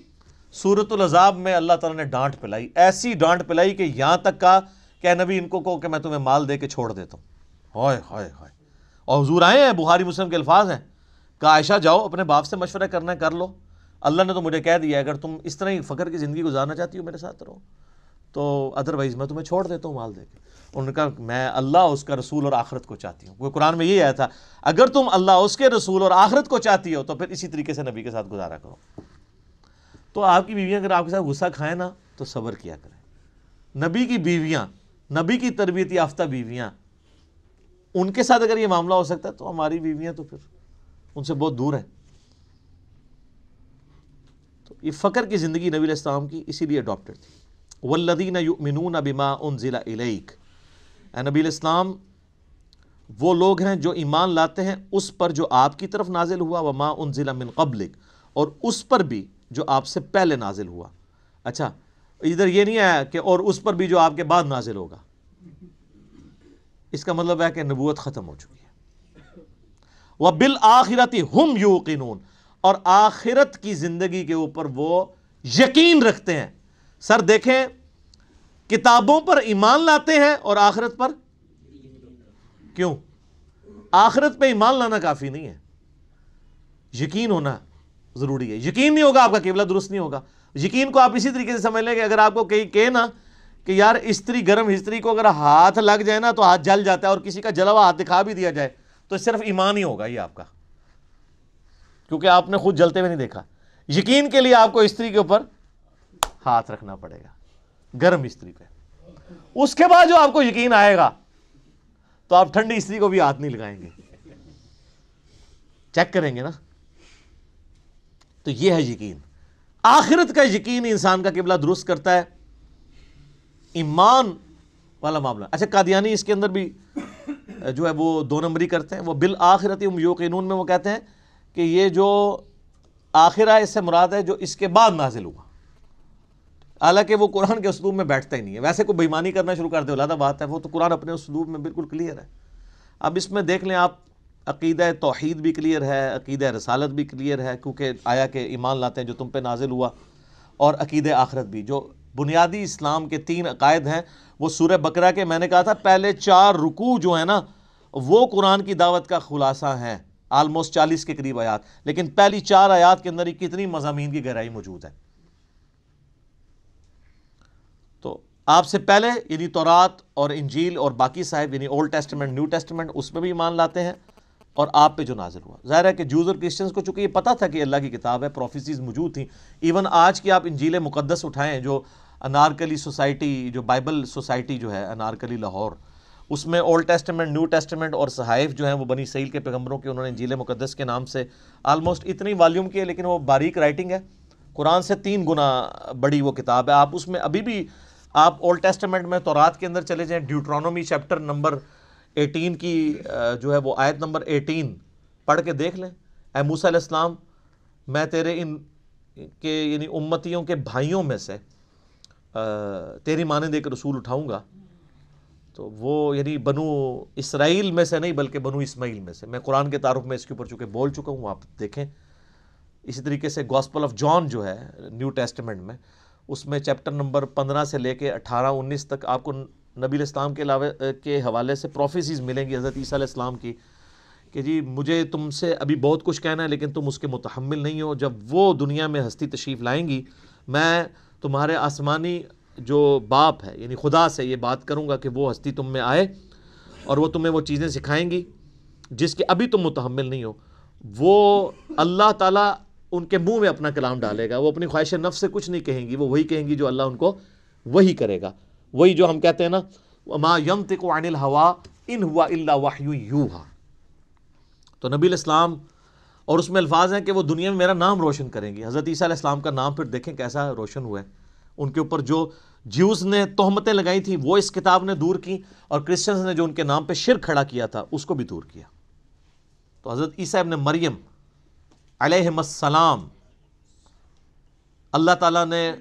سورۃ العذاب میں اللہ تعالیٰ نے ڈانٹ پلائی، ایسی ڈانٹ پلائی کہ یہاں تک کہا کہ اے نبی ان کو کہو کہ میں تمہیں مال دے کے چھوڑ دیتا ہوں۔ ہائے ہائے ہائے! اور حضور آئے ہیں، بخاری مسلم کے الفاظ ہیں، کہا عائشہ جاؤ اپنے باپ سے مشورہ کرنا ہے کر لو، اللہ نے تو مجھے کہہ دیا اگر تم اس طرح ہی فقر کی زندگی گزارنا چاہتی ہو میرے ساتھ رہو، تو ادروائز میں تمہیں چھوڑ دیتا ہوں مال دے کے۔ انہوں نے کہا میں اللہ، اس کا رسول اور آخرت کو چاہتی ہوں۔ وہ قرآن میں یہ آیا تھا اگر تم اللہ، اس کے رسول اور آخرت کو چاہتی ہو تو پھر اسی طریقے سے نبی کے ساتھ گزارا کرو۔ تو آپ کی بیویاں اگر آپ کے ساتھ غصہ کھائیں نا تو صبر کیا کریں۔ نبی کی بیویاں، نبی کی تربیت یافتہ بیویاں، ان کے ساتھ اگر یہ معاملہ ہو سکتا ہے تو ہماری بیویاں تو پھر ان سے بہت دور ہیں۔ تو یہ فقر کی زندگی نبی علیہ السلام کی اسی لیے اڈاپٹڈ تھی۔ والذین یؤمنون بما انزل الیک، اے نبی علیہ السلام وہ لوگ ہیں جو ایمان لاتے ہیں اس پر جو آپ کی طرف نازل ہوا، وما انزل من قبلک، اور اس پر بھی جو آپ سے پہلے نازل ہوا۔ اچھا ادھر یہ نہیں آیا کہ اور اس پر بھی جو آپ کے بعد نازل ہوگا، اس کا مطلب ہے کہ نبوت ختم ہو چکی ہے۔ وبالآخرۃ ہم یوقنون، اور آخرت کی زندگی کے اوپر وہ یقین رکھتے ہیں۔ سر دیکھیں، کتابوں پر ایمان لاتے ہیں اور آخرت پر کیوں؟ آخرت پہ ایمان لانا کافی نہیں ہے، یقین ہونا ضروری ہے۔ یقین نہیں ہوگا آپ کا قبلہ درست نہیں ہوگا۔ یقین کو آپ اسی طریقے سے سمجھ لیں کہ اگر آپ کو کہیں نا کہ یار استری، گرم استری کو اگر ہاتھ لگ جائے نا تو ہاتھ جل جاتا ہے، اور کسی کا جلا ہوا ہاتھ دکھا بھی دیا جائے تو صرف ایمان ہی ہوگا یہ آپ کا، کیونکہ آپ نے خود جلتے ہوئے نہیں دیکھا۔ یقین کے لیے آپ کو استری کے اوپر ہاتھ رکھنا پڑے گا، گرم استری پہ، اس کے بعد جو آپ کو یقین آئے گا تو آپ ٹھنڈی استری کو بھی ہاتھ نہیں لگائیں گے، چیک کریں گے نا۔ تو یہ ہے یقین، آخرت کا یقین انسان کا قبلہ درست کرتا ہے، ایمان والا معاملہ۔ اچھا قادیانی اس کے اندر بھی جو ہے وہ 2 نمبری کرتے ہیں۔ وہ بالآخرۃ ہم یوقنون میں وہ کہتے ہیں کہ یہ جو آخرہ اس سے مراد ہے جو اس کے بعد نازل ہوا، حالانکہ وہ قرآن کے اسلوب میں بیٹھتا ہی نہیں ہے۔ ویسے کوئی بےایمانی کرنا شروع کر دے علیحدہ بات ہے، وہ تو قرآن اپنے اسلوب میں بالکل کلیئر ہے۔ اب اس میں دیکھ لیں آپ، عقیدہ توحید بھی کلیئر ہے، عقیدہ رسالت بھی کلیئر ہے، کیونکہ آیا کہ ایمان لاتے ہیں جو تم پہ نازل ہوا، اور عقیدہ آخرت بھی۔ جو بنیادی اسلام کے 3 عقائد ہیں وہ سورہ بقرہ کے، میں نے کہا تھا پہلے 4 رکوع جو ہیں نا وہ قرآن کی دعوت کا خلاصہ ہیں، آلموسٹ 40 کے قریب آیات، لیکن پہلی 4 آیات کے اندر ہی کتنی مضامین کی گہرائی موجود ہے۔ تو آپ سے پہلے یعنی تورات اور انجیل اور باقی صاحب یعنی اولڈ ٹیسٹمنٹ، نیو ٹیسٹمنٹ، اس میں بھی ایمان لاتے ہیں، اور آپ پہ جو نازل ہوا۔ ظاہر ہے کہ جوز اور کرسچنز کو چونکہ یہ پتہ تھا کہ اللہ کی کتاب ہے، پروفیسیز موجود تھیں۔ ایون آج کی آپ انجیل مقدس اٹھائیں، جو انارکلی سوسائٹی، جو بائبل سوسائٹی جو ہے انارکلی لاہور، اس میں اولڈ ٹیسٹمنٹ، نیو ٹیسٹمنٹ اور صحائف جو ہیں وہ بنی اسرائیل کے پیغمبروں کے، انہوں نے انجیل مقدس کے نام سے آلموسٹ اتنی والیوم کی ہے، لیکن وہ باریک رائٹنگ ہے، قرآن سے 3 گنا بڑی وہ کتاب ہے۔ آپ اس میں ابھی بھی آپ اولڈ ٹیسٹمنٹ میں تورات کے اندر چلے جائیں، ڈیوٹرانومی چیپٹر نمبر 18 کی جو ہے وہ آیت نمبر 18 پڑھ کے دیکھ لیں۔ اے موسیٰ علیہ السلام، میں تیرے ان کے یعنی امتیوں کے بھائیوں میں سے تیری مانند ایک رسول اٹھاؤں گا، تو وہ یعنی بنو اسرائیل میں سے نہیں بلکہ بنو اسماعیل میں سے۔ میں قرآن کے تعارف میں اس کے اوپر چونکہ بول چکا ہوں، آپ دیکھیں۔ اسی طریقے سے گاسپل آف جان جو ہے نیو ٹیسٹمنٹ میں، اس میں چیپٹر نمبر 15 سے لے کے 18-19 تک آپ کو نبی علیہ السلام کے علاوہ کے حوالے سے پروفیسیز ملیں گی حضرت عیسیٰ علیہ السلام کی، کہ جی مجھے تم سے ابھی بہت کچھ کہنا ہے لیکن تم اس کے متحمل نہیں ہو۔ جب وہ دنیا میں ہستی تشریف لائیں گی، میں تمہارے آسمانی جو باپ ہے یعنی خدا سے یہ بات کروں گا کہ وہ ہستی تم میں آئے اور وہ تمہیں وہ چیزیں سکھائیں گی جس کے ابھی تم متحمل نہیں ہو، وہ اللہ تعالیٰ ان کے منہ میں اپنا کلام ڈالے گا. وہ اپنی خواہش نفس سے کچھ نہیں کہیں گی، وہ وہی کہیں گی جو اللہ ان کو وہی کرے گا. وہی جو ہم کہتے ہیں نا وَمَا يَنطِقُ عَنِ الْهَوَىٰ إِنْ هُوَ إِلَّا وَحْيٌ يُوحَىٰ. تو نبی علیہ السلام، اور اس میں الفاظ ہیں کہ وہ دنیا میں میرا نام روشن کریں گی. حضرت عیسیٰ علیہ السلام کا نام پھر دیکھیں کیسا روشن ہوا ہے. ان کے اوپر جو جیوز نے تہمتیں لگائی تھیں وہ اس کتاب نے دور کی، اور کرسچنز نے جو ان کے نام پہ شرک کھڑا کیا تھا اس کو بھی دور کیا. تو حضرت عیسیٰ ابن مریم علیہم السلام، اللہ تعالیٰ نے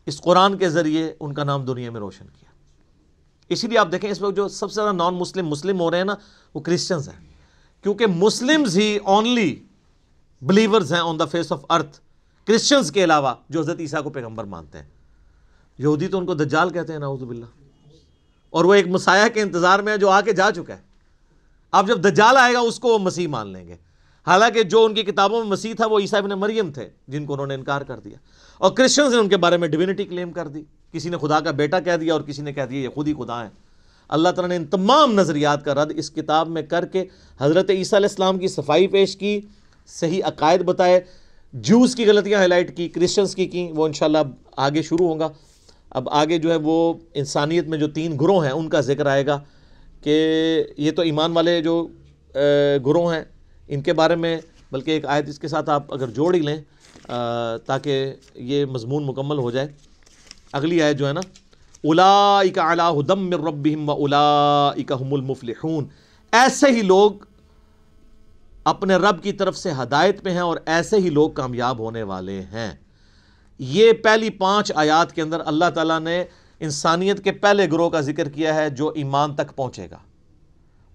اس قرآن کے ذریعے ان کا نام دنیا میں روشن کیا. اسی لیے آپ دیکھیں اس وقت جو سب سے زیادہ نان مسلم ہو رہے ہیں نا وہ کرسچنز ہیں، کیونکہ مسلمز ہی اونلی بلیورز ہیں on the face of earth, Christians کے علاوہ جو حضرت عیسیٰ کو پیغمبر مانتے ہیں. یہودی تو ان کو دجال کہتے ہیں نعوذ باللہ، اور وہ ایک مسیح کے انتظار میں ہے جو آ کے جا چکا ہے. اب جب دجال آئے گا اس کو وہ مسیح مان لیں گے، حالانکہ جو ان کی کتابوں میں مسیح تھا وہ عیسیٰ ابن مریم تھے جن کو انہوں نے انکار کر دیا. اور کرسچنز نے ان کے بارے میں ڈیوینٹی کلیم کر دی، کسی نے خدا کا بیٹا کہہ دیا اور کسی نے کہہ دیا یہ خود ہی خدا ہیں. اللہ تعالیٰ نے ان تمام نظریات کا رد اس کتاب میں کر کے حضرت عیسیٰ علیہ السلام کی صفائی پیش کی، صحیح عقائد بتائے، جوز کی غلطیاں ہائی لائٹ کی، کرسچنز کی وہ انشاءاللہ آگے شروع ہوگا. اب آگے جو ہے وہ انسانیت میں جو 3 گروہ ہیں ان کا ذکر آئے گا، کہ یہ تو ایمان والے جو گروہ ہیں ان کے بارے میں، بلکہ ایک آیت اس کے ساتھ آپ اگر جوڑ ہی لیں تاکہ یہ مضمون مکمل ہو جائے. اگلی آیت جو ہے نا، اولئک علی ھدی من ربہم واولئک ھم المفلحون، ایسے ہی لوگ اپنے رب کی طرف سے ہدایت پہ ہیں اور ایسے ہی لوگ کامیاب ہونے والے ہیں. یہ پہلی 5 آیات کے اندر اللہ تعالیٰ نے انسانیت کے پہلے گروہ کا ذکر کیا ہے جو ایمان تک پہنچے گا.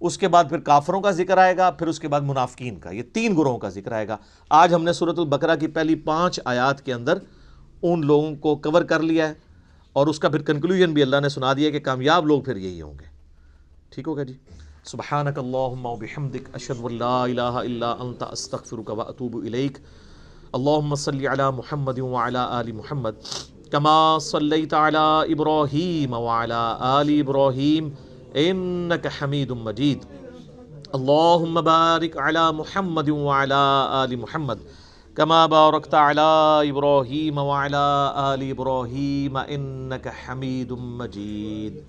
اس کے بعد پھر کافروں کا ذکر آئے گا، پھر اس کے بعد منافقین کا. یہ 3 گروہوں کا ذکر آئے گا. آج ہم نے سورۃ البقرہ کی پہلی 5 آیات کے اندر ان لوگوں کو کور کر لیا ہے، اور اس کا پھر کنکلوژن بھی اللہ نے سنا دیا کہ کامیاب لوگ پھر یہی ہوں گے. ٹھیک ہوگا جی. سبحانک اللہم وبحمدک، اشہد ان لا الہ الا انت، استغفرک واتوب الیک. اللہم صلی علی محمد وعلی آل محمد کما صلیت علی ابراہیم وعلی آل ابراہیم انک حمید مجید. اللہم بارک علی محمد وعلی آل محمد کما بارکت علی ابراہیم وعلی آل ابراہیم انک حمید مجید.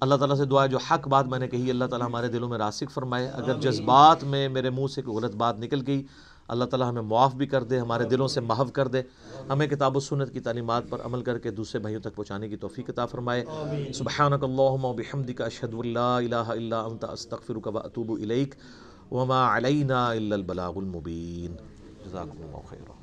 اللہ تعالیٰ سے دعا ہے جو حق بات میں نے کہی اللہ تعالیٰ ہمارے دلوں میں راسخ فرمائے. اگر جذبات میں میرے منہ سے کوئی غلط بات نکل گئی اللہ تعالیٰ ہمیں معاف بھی کر دے، ہمارے دلوں سے محو کر دے، ہمیں کتاب و سنت کی تعلیمات پر عمل کر کے دوسرے بھائیوں تک پہنچانے کی توفیق عطا فرمائے. سبحانک اللہم وبحمدک، اشہد ان لا الہ الا انت، استغفرک واتوب الیک. وما علینا الا البلاغ المبین. جزاکم اللہ خیرا.